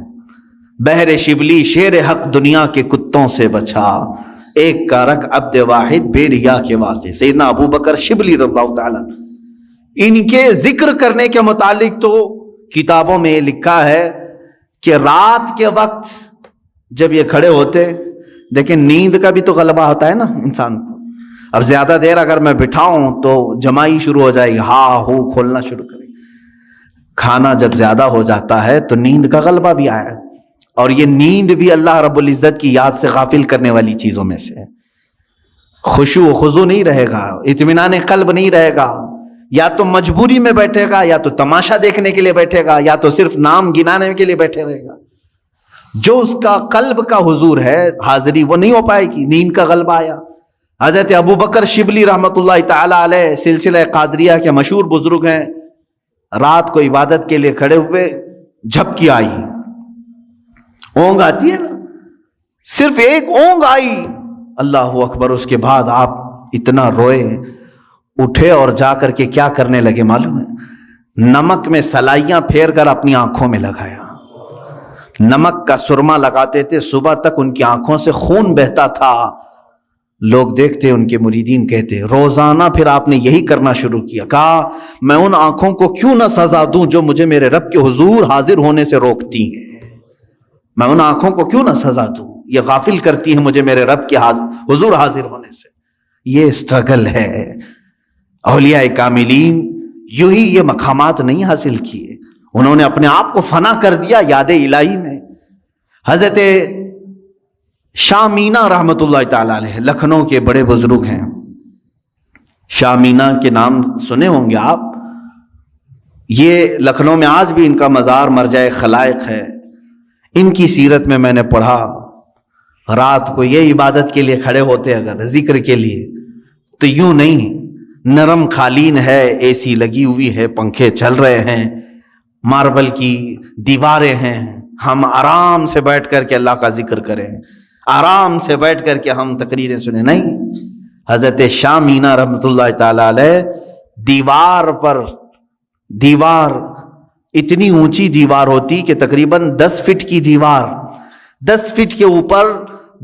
بحر شبلی شیر حق دنیا کے کتوں سے بچا، ایک کا رکھ عبد واحد بے ریا کے واسطے۔ سیدنا ابو بکر شبلی رضی اللہ تعالیٰ ان کے ذکر کرنے کے متعلق تو کتابوں میں لکھا ہے کہ رات کے وقت جب یہ کھڑے ہوتے، لیکن نیند کا بھی تو غلبہ ہوتا ہے نا انسان کو، اب زیادہ دیر اگر میں بٹھاؤں تو جمائی شروع ہو جائے گی، ہاں ہو کھولنا شروع کرے گی، کھانا جب زیادہ ہو جاتا ہے تو نیند کا غلبہ بھی آیا، اور یہ نیند بھی اللہ رب العزت کی یاد سے غافل کرنے والی چیزوں میں سے ہے۔ خشوع و خضوع نہیں رہے گا، اطمینان قلب نہیں رہے گا، یا تو مجبوری میں بیٹھے گا، یا تو تماشا دیکھنے کے لیے بیٹھے گا، یا تو صرف نام گنانے کے لیے بیٹھے رہے گا۔ جو اس کا قلب کا حضور ہے، حاضری، وہ نہیں ہو پائے گی، نیند کا غلبہ آیا۔ حضرت ابو بکر شبلی رحمۃ اللہ تعالی علیہ سلسلہ قادریہ کے مشہور بزرگ ہیں، رات کو عبادت کے لیے کھڑے ہوئے، جھپکی آئی، اونگ آتی ہے نا، صرف ایک اونگ آئی، اللہ اکبر، اس کے بعد آپ اتنا روئے، اٹھے اور جا کر کے کیا کرنے لگے معلوم ہے؟ نمک میں سلائیاں پھیر کر اپنی آنکھوں میں لگایا، نمک کا سرما لگاتے تھے، صبح تک ان کی آنکھوں سے خون بہتا تھا، لوگ دیکھتے، ان کے مریدین کہتے روزانہ پھر آپ نے یہی کرنا شروع کیا۔ کہا میں ان آنکھوں کو کیوں نہ سزا دوں جو مجھے میرے رب کے حضور حاضر ہونے سے روکتی ہیں، میں ان آنکھوں کو کیوں نہ سزا دوں، یہ غافل کرتی ہیں مجھے میرے رب کے حضور حاضر ہونے سے۔ یہ اسٹرگل ہے. اولیاء کاملین یوں ہی یہ مقامات نہیں حاصل کیے, انہوں نے اپنے آپ کو فنا کر دیا یاد الہی میں. حضرت شاہ مینا رحمت اللہ تعالی علیہ لکھنؤ کے بڑے بزرگ ہیں. شاہ مینا کے نام سنے ہوں گے آپ. یہ لکھنؤ میں آج بھی ان کا مزار مرجع خلائق ہے. ان کی سیرت میں میں نے پڑھا, رات کو یہ عبادت کے لیے کھڑے ہوتے اگر ذکر کے لیے تو یوں نہیں, نرم قالین ہے, اے سی لگی ہوئی ہے, پنکھے چل رہے ہیں, ماربل کی دیواریں ہیں, ہم آرام سے بیٹھ کر کے اللہ کا ذکر کریں, آرام سے بیٹھ کر کے ہم تقریریں سنیں. نہیں, حضرت شاہ مینا رحمت اللہ تعالی علیہ دیوار اتنی اونچی دیوار ہوتی کہ تقریباً 10 فٹ کی دیوار, 10 فٹ کے اوپر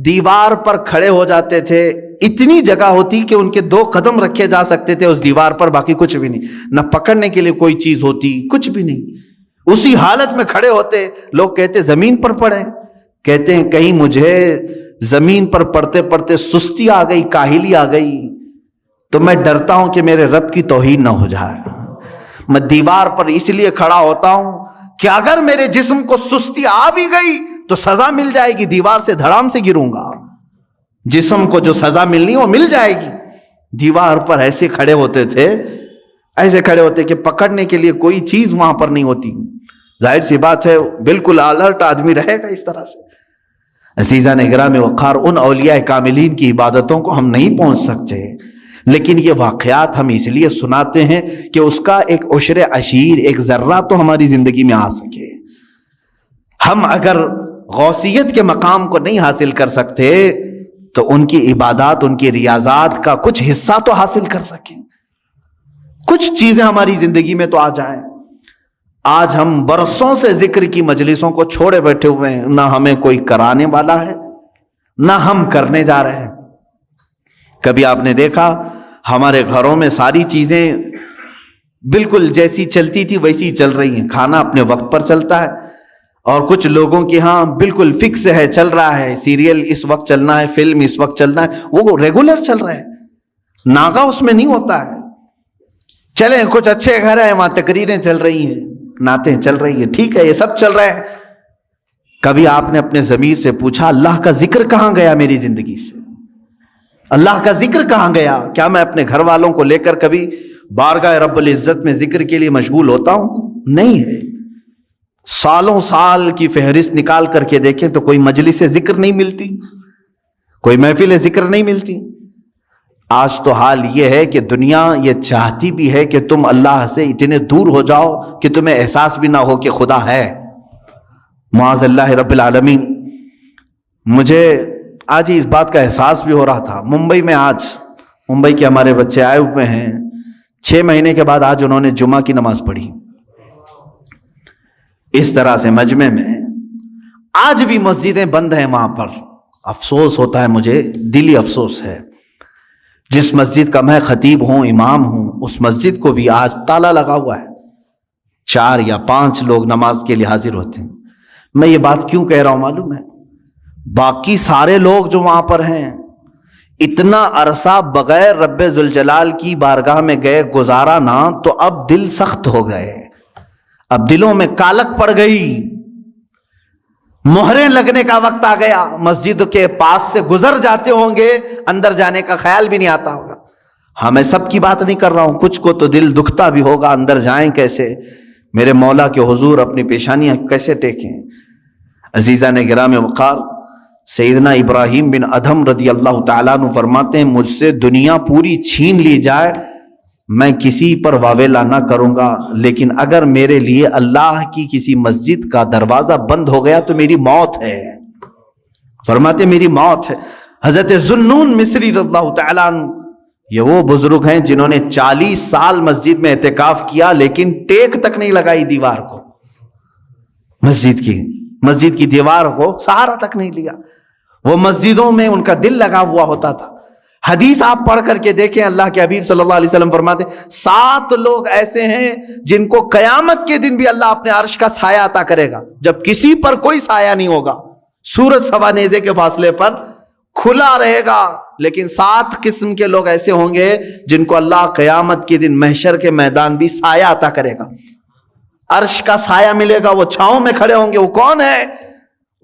دیوار پر کھڑے ہو جاتے تھے. اتنی جگہ ہوتی کہ ان کے 2 قدم رکھے جا سکتے تھے اس دیوار پر, باقی کچھ بھی نہیں, نہ پکڑنے کے لیے کوئی چیز ہوتی, کچھ بھی نہیں. اسی حالت میں کھڑے ہوتے. لوگ کہتے زمین پر پڑے, کہتے ہیں کہیں مجھے زمین پر پڑھتے پڑھتے سستی آ گئی, کاہلی آ گئی, تو میں ڈرتا ہوں کہ میرے رب کی توہین نہ ہو جائے. میں دیوار پر اس لیے کھڑا ہوتا ہوں کہ اگر میرے جسم کو سستی آ بھی گئی تو سزا مل جائے گی, دیوار سے دھڑام سے گروں گا. جسم کو جو سزا ملنی وہ مل جائے گی. دیوار پر ایسے کھڑے ہوتے تھے, ایسے کھڑے ہوتے کہ پکڑنے کے لیے کوئی چیز وہاں پر نہیں ہوتی. ظاہر سی بات ہے بالکل الرٹ آدمی رہے گا اس طرح سے. عزیزان اکرام وقار, ان اولیاء کاملین کی عبادتوں کو ہم نہیں پہنچ سکتے, لیکن یہ واقعات ہم اس لیے سناتے ہیں کہ اس کا ایک عشر عشیر, ایک ذرہ تو ہماری زندگی میں آ سکے. ہم اگر غوثیت کے مقام کو نہیں حاصل کر سکتے تو ان کی عبادات, ان کی ریاضات کا کچھ حصہ تو حاصل کر سکیں, کچھ چیزیں ہماری زندگی میں تو آ جائیں. آج ہم برسوں سے ذکر کی مجلسوں کو چھوڑے بیٹھے ہوئے ہیں, نہ ہمیں کوئی کرانے والا ہے نہ ہم کرنے جا رہے ہیں. کبھی آپ نے دیکھا ہمارے گھروں میں ساری چیزیں بالکل جیسی چلتی تھی ویسی چل رہی ہیں, کھانا اپنے وقت پر چلتا ہے, اور کچھ لوگوں کی ہاں بالکل فکس ہے, چل رہا ہے, سیریل اس وقت چلنا ہے, فلم اس وقت چلنا ہے, وہ ریگولر چل رہا ہے, ناغا اس میں نہیں ہوتا ہے. چلیں کچھ اچھے گھر ہیں وہاں تقریریں چل رہی ہیں, نعتیں چل رہی ہیں, ٹھیک ہے, یہ سب چل رہے ہیں. کبھی آپ نے اپنے ضمیر سے پوچھا اللہ کا ذکر کہاں گیا میری زندگی سے؟ اللہ کا ذکر کہاں گیا؟ کیا میں اپنے گھر والوں کو لے کر کبھی بارگاہ رب العزت میں ذکر کے لیے مشغول ہوتا ہوں؟ نہیں ہے. سالوں سال کی فہرست نکال کر کے دیکھیں تو کوئی مجلس ذکر نہیں ملتی, کوئی محفل ذکر نہیں ملتی. آج تو حال یہ ہے کہ دنیا یہ چاہتی بھی ہے کہ تم اللہ سے اتنے دور ہو جاؤ کہ تمہیں احساس بھی نہ ہو کہ خدا ہے. معاذ اللہ رب العالمین. مجھے آج ہی اس بات کا احساس بھی ہو رہا تھا. ممبئی میں آج ممبئی کے ہمارے بچے آئے ہوئے ہیں, 6 مہینے کے بعد آج انہوں نے جمعہ کی نماز پڑھی. اس طرح سے مجمع میں آج بھی مسجدیں بند ہیں وہاں پر. افسوس ہوتا ہے مجھے, دلی افسوس ہے. جس مسجد کا میں خطیب ہوں, امام ہوں, اس مسجد کو بھی آج تالا لگا ہوا ہے. 4 یا 5 لوگ نماز کے لیے حاضر ہوتے ہیں. میں یہ بات کیوں کہہ رہا ہوں معلوم ہے؟ باقی سارے لوگ جو وہاں پر ہیں اتنا عرصہ بغیر رب ذوالجلال کی بارگاہ میں گئے گزارا نہ, تو اب دل سخت ہو گئے, اب دلوں میں کالک پڑ گئی, مہریں لگنے کا وقت آ گیا. مسجد کے پاس سے گزر جاتے ہوں گے, اندر جانے کا خیال بھی نہیں آتا ہوگا. ہاں میں سب کی بات نہیں کر رہا ہوں, کچھ کو تو دل دکھتا بھی ہوگا, اندر جائیں کیسے, میرے مولا کے حضور اپنی پیشانیاں کیسے ٹیکیں. عزیزان گرام وقار, سیدنا ابراہیم بن ادھم رضی اللہ تعالیٰ عنہ فرماتے ہیں مجھ سے دنیا پوری چھین لی جائے میں کسی پر واویلا نہ کروں گا, لیکن اگر میرے لیے اللہ کی کسی مسجد کا دروازہ بند ہو گیا تو میری موت ہے. فرماتے میری موت ہے. حضرت ذوالنون مصری رضی اللہ تعالیٰ عنہ, یہ وہ بزرگ ہیں جنہوں نے 40 سال مسجد میں اعتکاف کیا لیکن ٹیک تک نہیں لگائی دیوار کو, مسجد کی دیوار کو سہارا تک نہیں لیا. وہ مسجدوں میں ان کا دل لگا ہوا ہوتا تھا. حدیث آپ پڑھ کر کے دیکھیں, اللہ کے حبیب صلی اللہ علیہ وسلم فرماتے 7 لوگ ایسے ہیں جن کو قیامت کے دن بھی اللہ اپنے عرش کا سایہ عطا کرے گا, جب کسی پر کوئی سایہ نہیں ہوگا. سورج سوا نیزے کے فاصلے پر کھلا رہے گا، لیکن 7 قسم کے لوگ ایسے ہوں گے جن کو اللہ قیامت کے دن محشر کے میدان بھی سایہ عطا کرے گا، عرش کا سایہ ملے گا، وہ چھاؤں میں کھڑے ہوں گے۔ وہ کون ہے؟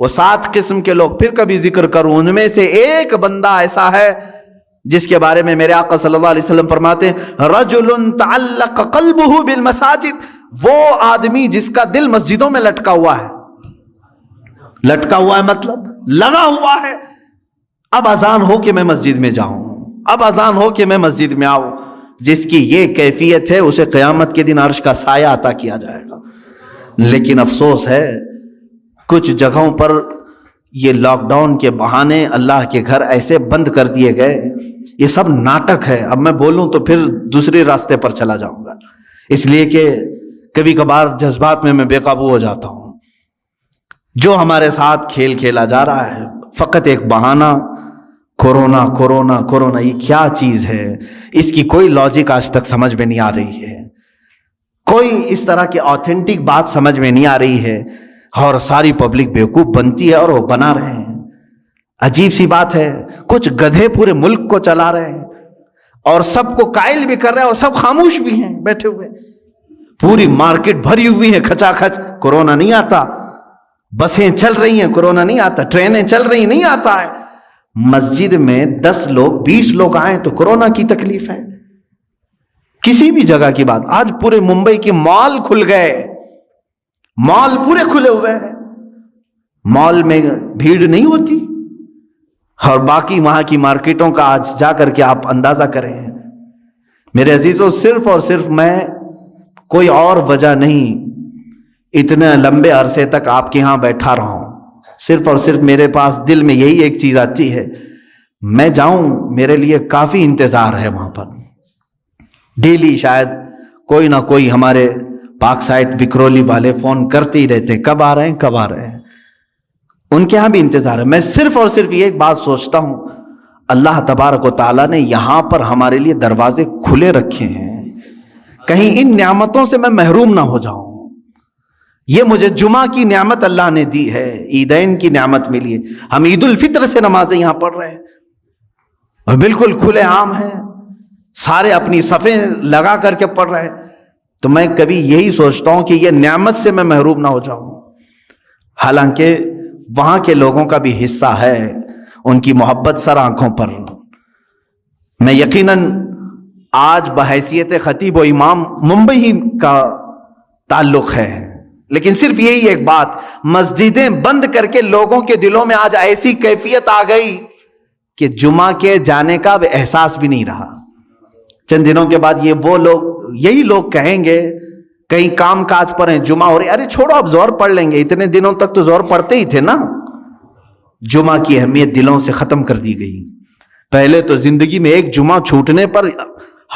وہ 7 قسم کے لوگ پھر کبھی ذکر کروں، ان میں سے ایک بندہ ایسا ہے جس کے بارے میں میرے آقا صلی اللہ علیہ وسلم فرماتے ہیں رجل تعلق قلبہ بالمساجد، وہ آدمی جس کا دل مسجدوں میں لٹکا ہوا ہے۔ لٹکا ہوا ہے مطلب لگا ہوا ہے، اب اذان ہو کہ میں مسجد میں جاؤں، اب اذان ہو کہ میں مسجد میں آؤں۔ جس کی یہ کیفیت ہے اسے قیامت کے دن عرش کا سایہ عطا کیا جائے گا۔ لیکن افسوس ہے کچھ جگہوں پر یہ لاک ڈاؤن کے بہانے اللہ کے گھر ایسے بند کر دیے گئے، یہ سب ناٹک ہے۔ اب میں بولوں تو پھر دوسرے راستے پر چلا جاؤں گا، اس لیے کہ کبھی کبھار جذبات میں بے قابو ہو جاتا ہوں۔ جو ہمارے ساتھ کھیل کھیلا جا رہا ہے فقط ایک بہانہ، کورونا کورونا کورونا، یہ کیا چیز ہے؟ اس کی کوئی لاجک آج تک سمجھ میں نہیں آ رہی ہے، کوئی اس طرح کی آتھینٹک بات سمجھ میں نہیں آ رہی ہے، اور ساری پبلک بیوقوف بنتی ہے اور وہ بنا رہے ہیں۔ عجیب سی بات ہے، کچھ گدھے پورے ملک کو چلا رہے ہیں اور سب کو قائل بھی کر رہے ہیں اور سب خاموش بھی ہیں بیٹھے ہوئے، پوری مارکیٹ بھری ہوئی ہے کھچا کھچ، کورونا نہیں آتا، بسیں چل رہی ہیں کورونا نہیں آتا، ٹرینیں چل رہی نہیں آتا ہے۔ مسجد میں 10 لوگ 20 لوگ آئیں تو کورونا کی تکلیف ہے۔ کسی بھی جگہ کی بات، آج پورے ممبئی کے مال کھل گئے، مال پورے کھلے ہوئے ہیں، مال میں بھیڑ نہیں ہوتی، اور باقی وہاں کی مارکیٹوں کا آج جا کر کے آپ اندازہ کریں۔ میرے عزیزوں، صرف اور صرف میں، کوئی اور وجہ نہیں، اتنے لمبے عرصے تک آپ کے ہاں بیٹھا رہا ہوں، صرف اور صرف میرے پاس دل میں یہی ایک چیز آتی ہے، میں جاؤں، میرے لیے کافی انتظار ہے وہاں پر۔ ڈیلی شاید کوئی نہ کوئی ہمارے پاک سائٹ وکرولی والے فون کرتے ہی رہتے، کب آ رہے ہیں کب آ رہے ہیں، ان کے ہاں بھی انتظار ہے۔ میں صرف اور صرف یہ ایک بات سوچتا ہوں، اللہ تبارک و تعالیٰ نے یہاں پر ہمارے لیے دروازے کھلے رکھے ہیں، کہیں ان نعمتوں سے میں محروم نہ ہو جاؤں۔ یہ مجھے جمعہ کی نعمت اللہ نے دی ہے، عیدین کی نعمت ملی ہے، ہم عید الفطر سے نمازیں یہاں پڑھ رہے ہیں اور بالکل کھلے عام ہیں، سارے اپنی صفیں لگا کر کے پڑھ رہے ہیں۔ تو میں کبھی یہی سوچتا ہوں کہ یہ نعمت سے میں محروم نہ ہو جاؤں، حالانکہ وہاں کے لوگوں کا بھی حصہ ہے، ان کی محبت سر آنکھوں پر۔ میں یقیناً آج بحیثیت خطیب و امام ممبئی ہی کا تعلق ہے، لیکن صرف یہی ایک بات، مسجدیں بند کر کے لوگوں کے دلوں میں آج ایسی کیفیت آ گئی کہ جمعہ کے جانے کا احساس بھی نہیں رہا۔ چند دنوں کے بعد یہ وہ لوگ، یہی لوگ کہیں گے کہیں کام کاج پر ہیں، جمعہ ہو رہی، ارے چھوڑو اب زور پڑھ لیں گے، اتنے دنوں تک تو زور پڑھتے ہی تھے نا۔ جمعہ کی اہمیت دلوں سے ختم کر دی گئی۔ پہلے تو زندگی میں ایک جمعہ چھوٹنے پر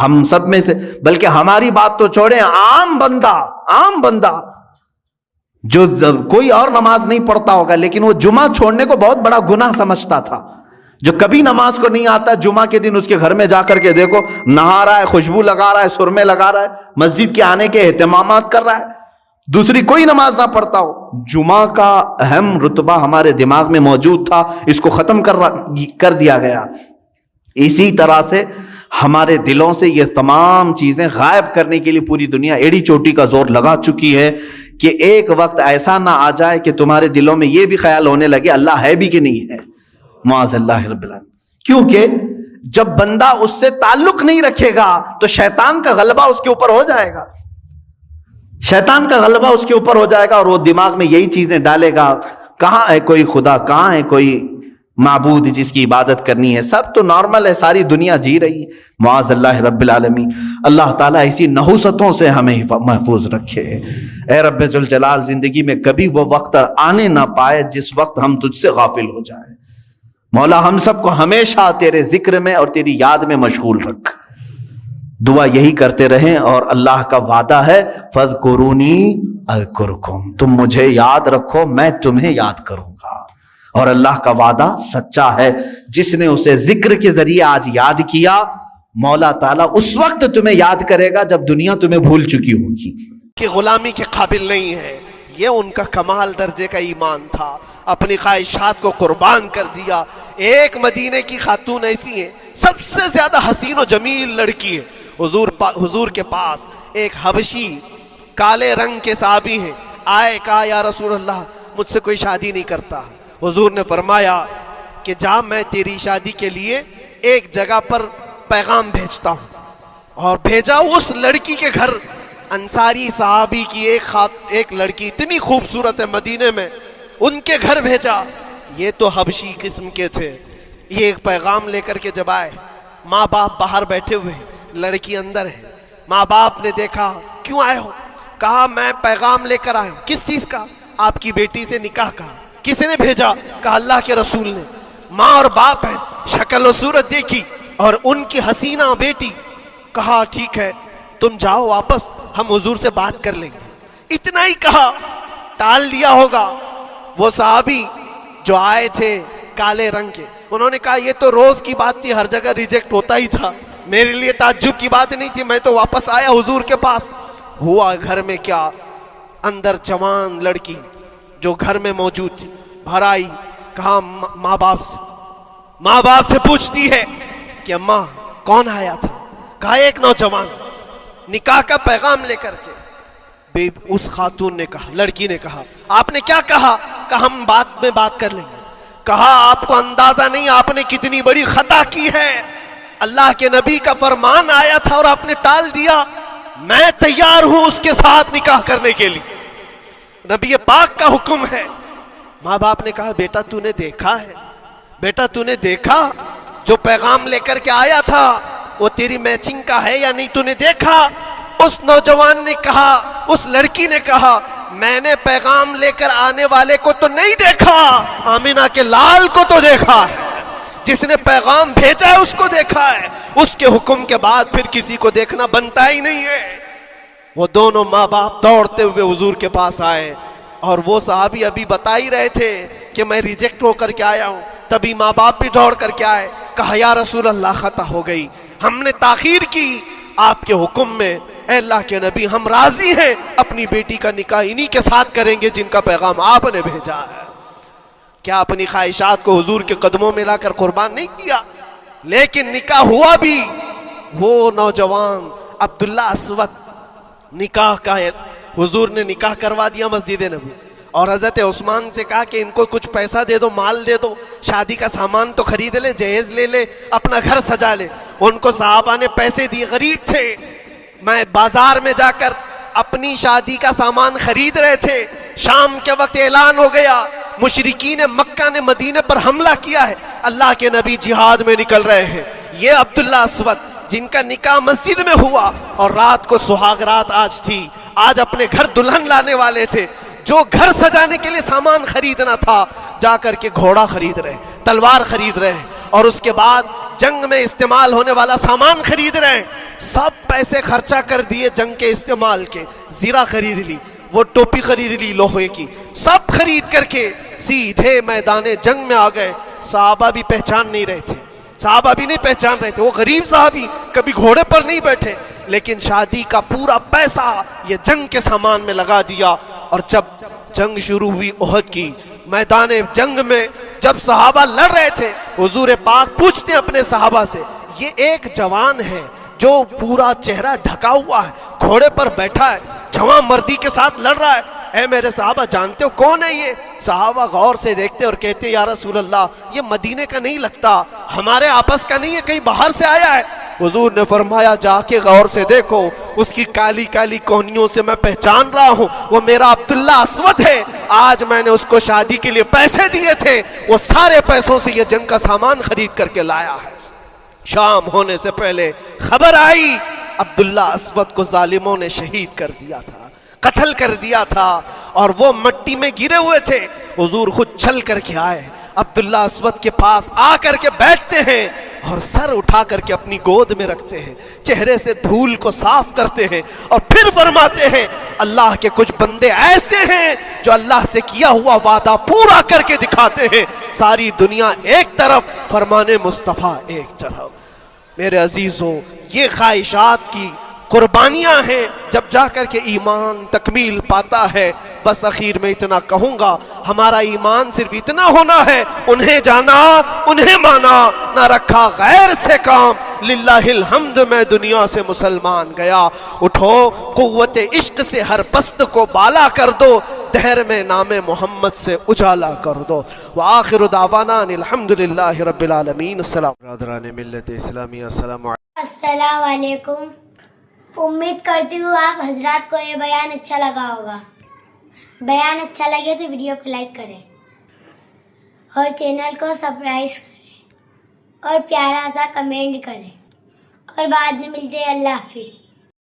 ہم سب میں سے، بلکہ ہماری بات تو چھوڑیں، عام بندہ جو کوئی اور نماز نہیں پڑھتا ہوگا لیکن وہ جمعہ چھوڑنے کو بہت بڑا گناہ سمجھتا تھا، جو کبھی نماز کو نہیں آتا، جمعہ کے دن اس کے گھر میں جا کر کے دیکھو، نہا رہا ہے، خوشبو لگا رہا ہے، سرمے لگا رہا ہے، مسجد کے آنے کے اہتمامات کر رہا ہے، دوسری کوئی نماز نہ پڑھتا ہو۔ جمعہ کا اہم رتبہ ہمارے دماغ میں موجود تھا، اس کو ختم کر دیا گیا۔ اسی طرح سے ہمارے دلوں سے یہ تمام چیزیں غائب کرنے کے لیے پوری دنیا ایڑی چوٹی کا زور لگا چکی ہے کہ ایک وقت ایسا نہ آ جائے کہ تمہارے دلوں میں یہ بھی خیال ہونے لگے اللہ ہے بھی کہ نہیں ہے، معاذ اللہ رب العالمین۔ کیونکہ جب بندہ اس سے تعلق نہیں رکھے گا تو شیطان کا غلبہ اس کے اوپر ہو جائے گا، شیطان کا غلبہ اس کے اوپر ہو جائے گا اور وہ دماغ میں یہی چیزیں ڈالے گا، کہاں ہے کوئی خدا، کہاں ہے کوئی معبود جس کی عبادت کرنی ہے، سب تو نارمل ہے، ساری دنیا جی رہی ہے، معاذ اللہ رب العالمین۔ اللہ تعالیٰ اسی نحوستوں سے ہمیں محفوظ رکھے۔ اے رب ذوالجلال، زندگی میں کبھی وہ وقت آنے نہ پائے جس وقت ہم تجھ سے غافل ہو جائیں۔ مولا ہم سب کو ہمیشہ تیرے ذکر میں اور تیری یاد میں مشغول رکھ۔ دعا یہی کرتے رہیں، اور اللہ کا وعدہ ہے فَاذْكُرُونِي أَذْكُرْكُمْ، تم مجھے یاد رکھو میں تمہیں یاد کروں گا۔ اور اللہ کا وعدہ سچا ہے، جس نے اسے ذکر کے ذریعے آج یاد کیا، مولا تعالیٰ اس وقت تمہیں یاد کرے گا جب دنیا تمہیں بھول چکی ہوگی، کہ غلامی کے قابل نہیں ہے، یہ ان کا کمال درجے کا ایمان تھا، اپنی خواہشات کو قربان کر دیا۔ ایک مدینے کی خاتون ایسی ہے، سب سے زیادہ حسین و جمیل لڑکی ہے، حضور کے پاس ایک حبشی کالے رنگ کے صحابی ہیں، آئے کہا یا رسول اللہ مجھ سے کوئی شادی نہیں کرتا۔ حضور نے فرمایا کہ جا میں تیری شادی کے لیے ایک جگہ پر پیغام بھیجتا ہوں، اور بھیجا اس لڑکی کے گھر۔ انصاری صحابی کی ایک لڑکی اتنی خوبصورت ہے مدینے میں، ان کے گھر بھیجا۔ یہ تو حبشی قسم کے تھے، یہ ایک پیغام لے کر کے جب آئے، ماں باپ باہر بیٹھے ہوئے، لڑکی اندر ہے۔ ماں باپ نے دیکھا کیوں آئے ہو؟ کہا میں پیغام لے کر آیا ہوں۔ کس چیز کا؟ آپ کی بیٹی سے نکاح کا۔ کس نے بھیجا؟ کہا اللہ کے رسول نے۔ ماں اور باپ ہیں، شکل و صورت دیکھی اور ان کی حسینہ بیٹی۔ کہا ٹھیک ہے تم جاؤ واپس، ہم حضور سے بات کر لیں گے۔ اتنا ہی کہا، ٹال دیا ہوگا۔ وہ صحابی جو آئے تھے کالے رنگ کے، انہوں نے کہا یہ تو روز کی بات تھی، ہر جگہ ریجیکٹ ہوتا ہی تھا، میرے لیے تعجب کی بات نہیں تھی، میں تو واپس آیا حضور کے پاس۔ ہوا گھر میں کیا، اندر جوان لڑکی جو گھر میں موجود تھی بھر آئی۔ کہا ماں باپ سے پوچھتی ہے کہ اماں کون آیا تھا؟ کہا ایک نوجوان نکاح کا پیغام لے کر کے۔ اس خاتون نے کہا، لڑکی نے کہا آپ نے کیا کہا؟ کہا ہم بعد میں بات کر لیں گے۔ کہا آپ کو اندازہ نہیں آپ نے کتنی بڑی خطا کی ہے، اللہ کے نبی کا فرمان آیا تھا اور آپ نے ٹال دیا، میں تیار ہوں اس کے ساتھ نکاح کرنے کے لیے، نبی پاک کا حکم ہے۔ ماں باپ نے کہا بیٹا تو نے دیکھا ہے، بیٹا تو نے دیکھا جو پیغام لے کر کے آیا تھا وہ تیری میچنگ کا ہے یا نہیں، تو نے دیکھا؟ اس نوجوان نے کہا، اس لڑکی نے کہا میں نے پیغام لے کر آنے والے کو تو نہیں دیکھا، آمینہ کے لال کو تو دیکھا ہے، جس نے پیغام بھیجا ہے اس کو دیکھا ہے، اس کے حکم کے بعد پھر کسی کو دیکھنا بنتا ہی نہیں ہے۔ وہ دونوں ماں باپ دوڑتے ہوئے حضور کے پاس آئے، اور وہ صحابی ابھی بتا ہی رہے تھے کہ میں ریجیکٹ ہو کر کے آیا ہوں، تبھی ماں باپ بھی دوڑ کر کے آئے۔ کہا یا رسول اللہ خطا ہو گئی، ہم نے تاخیر کی آپ کے حکم میں، اے اللہ کے نبی ہم راضی ہیں، اپنی بیٹی کا نکاح انہی کے ساتھ کریں گے جن کا پیغام آپ نے بھیجا ہے۔ کیا اپنی خواہشات کو حضور کے قدموں میں لا کر قربان نہیں کیا؟ لیکن نکاح ہوا بھی۔ وہ نوجوان عبداللہ اسود نکاح کا ہے، حضور نے نکاح کروا دیا مسجد نبی، اور حضرت عثمان سے کہا کہ ان کو کچھ پیسہ دے دو، مال دے دو، شادی کا سامان تو خرید لے، جہیز لے لے، اپنا گھر سجا لے۔ ان کو صحابہ نے پیسے دیے، غریب تھے، میں بازار میں جا کر اپنی شادی کا سامان خرید رہے تھے، شام کے وقت اعلان ہو گیا مشرکین مکہ نے مدینے پر حملہ کیا ہے، اللہ کے نبی جہاد میں نکل رہے ہیں۔ یہ عبداللہ اسود جن کا نکاح مسجد میں ہوا اور رات کو سہاگ رات آج تھی، آج اپنے گھر دلہن لانے والے تھے، جو گھر سجانے کے لیے سامان خریدنا تھا جا کر کے گھوڑا خرید رہے، تلوار خرید رہے، اور اس کے بعد جنگ میں استعمال ہونے والا سامان خرید رہے ہیں، سب پیسے خرچہ کر دیے جنگ کے استعمال کے، زیرہ خرید لی، وہ ٹوپی خرید لی لوہے کی، سب خرید کر کے سیدھے میدان جنگ میں آ گئے۔ صحابہ بھی پہچان نہیں رہے تھے، صحابہ بھی نہیں پہچان رہے تھے، وہ غریب صحابی کبھی گھوڑے پر نہیں بیٹھے، لیکن شادی کا پورا پیسہ یہ جنگ کے سامان میں لگا دیا۔ اور جب جنگ شروع ہوئی احد کی، میدان جنگ میں جب صحابہ لڑ رہے تھے، حضور پاک پوچھتے ہیں اپنے صحابہ سے، یہ ایک جوان ہے جو پورا چہرہ ڈھکا ہوا ہے، گھوڑے پر بیٹھا ہے، جوان مردی کے ساتھ لڑ رہا ہے، اے میرے صحابہ جانتے ہو کون ہے یہ؟ صحابہ غور سے دیکھتے اور کہتے یا رسول اللہ یہ مدینے کا نہیں لگتا، ہمارے آپس کا نہیں ہے، کہیں باہر سے آیا ہے۔ حضور نے فرمایا جا کے غور سے دیکھو، اس کی کالی کالی کونیوں سے میں پہچان رہا ہوں، وہ میرا عبداللہ اسود ہے، آج میں نے اس کو شادی کے لیے پیسے دیے تھے، وہ سارے پیسوں سے یہ جنگ کا سامان خرید کر کے لایا ہے۔ شام ہونے سے پہلے خبر آئی عبداللہ اسود کو ظالموں نے شہید کر دیا تھا، قتل کر دیا تھا، اور وہ مٹی میں گرے ہوئے تھے۔ حضور خود چل کر کے آئے، عبداللہ اسود کے پاس آ کر کے بیٹھتے ہیں اور سر اٹھا کر کے اپنی گود میں رکھتے ہیں، چہرے سے دھول کو صاف کرتے ہیں، اور پھر فرماتے ہیں اللہ کے کچھ بندے ایسے ہیں جو اللہ سے کیا ہوا وعدہ پورا کر کے دکھاتے ہیں، ساری دنیا ایک طرف، فرمان مصطفیٰ ایک طرف۔ میرے عزیزوں، یہ خواہشات کی قربانیاں ہیں، جب جا کر کے ایمان تکمیل پاتا ہے، بس اخیر میں اتنا کہوں گا، ہمارا ایمان صرف اتنا ہونا ہے، انہیں جانا انہیں مانا، نہ رکھا غیر سے کام، للہ الحمد میں دنیا سے مسلمان گیا۔ اٹھو قوت عشق سے ہر پست کو بالا کر دو، دہر میں نام محمد سے اجالا کر دو۔ وآخر دعوانا ان الحمدللہ رب العالمین۔ السلام برادران ملت اسلامی، السلام علیکم۔ السلام علیکم۔ امید کرتی ہوں آپ حضرات کو یہ بیان اچھا لگا ہوگا۔ بیان اچھا لگے تو ویڈیو کو لائک کریں اور چینل کو سبسکرائب کریں اور پیارا سا کمنٹ کریں، اور بعد میں ملتے ہیں۔ اللہ حافظ۔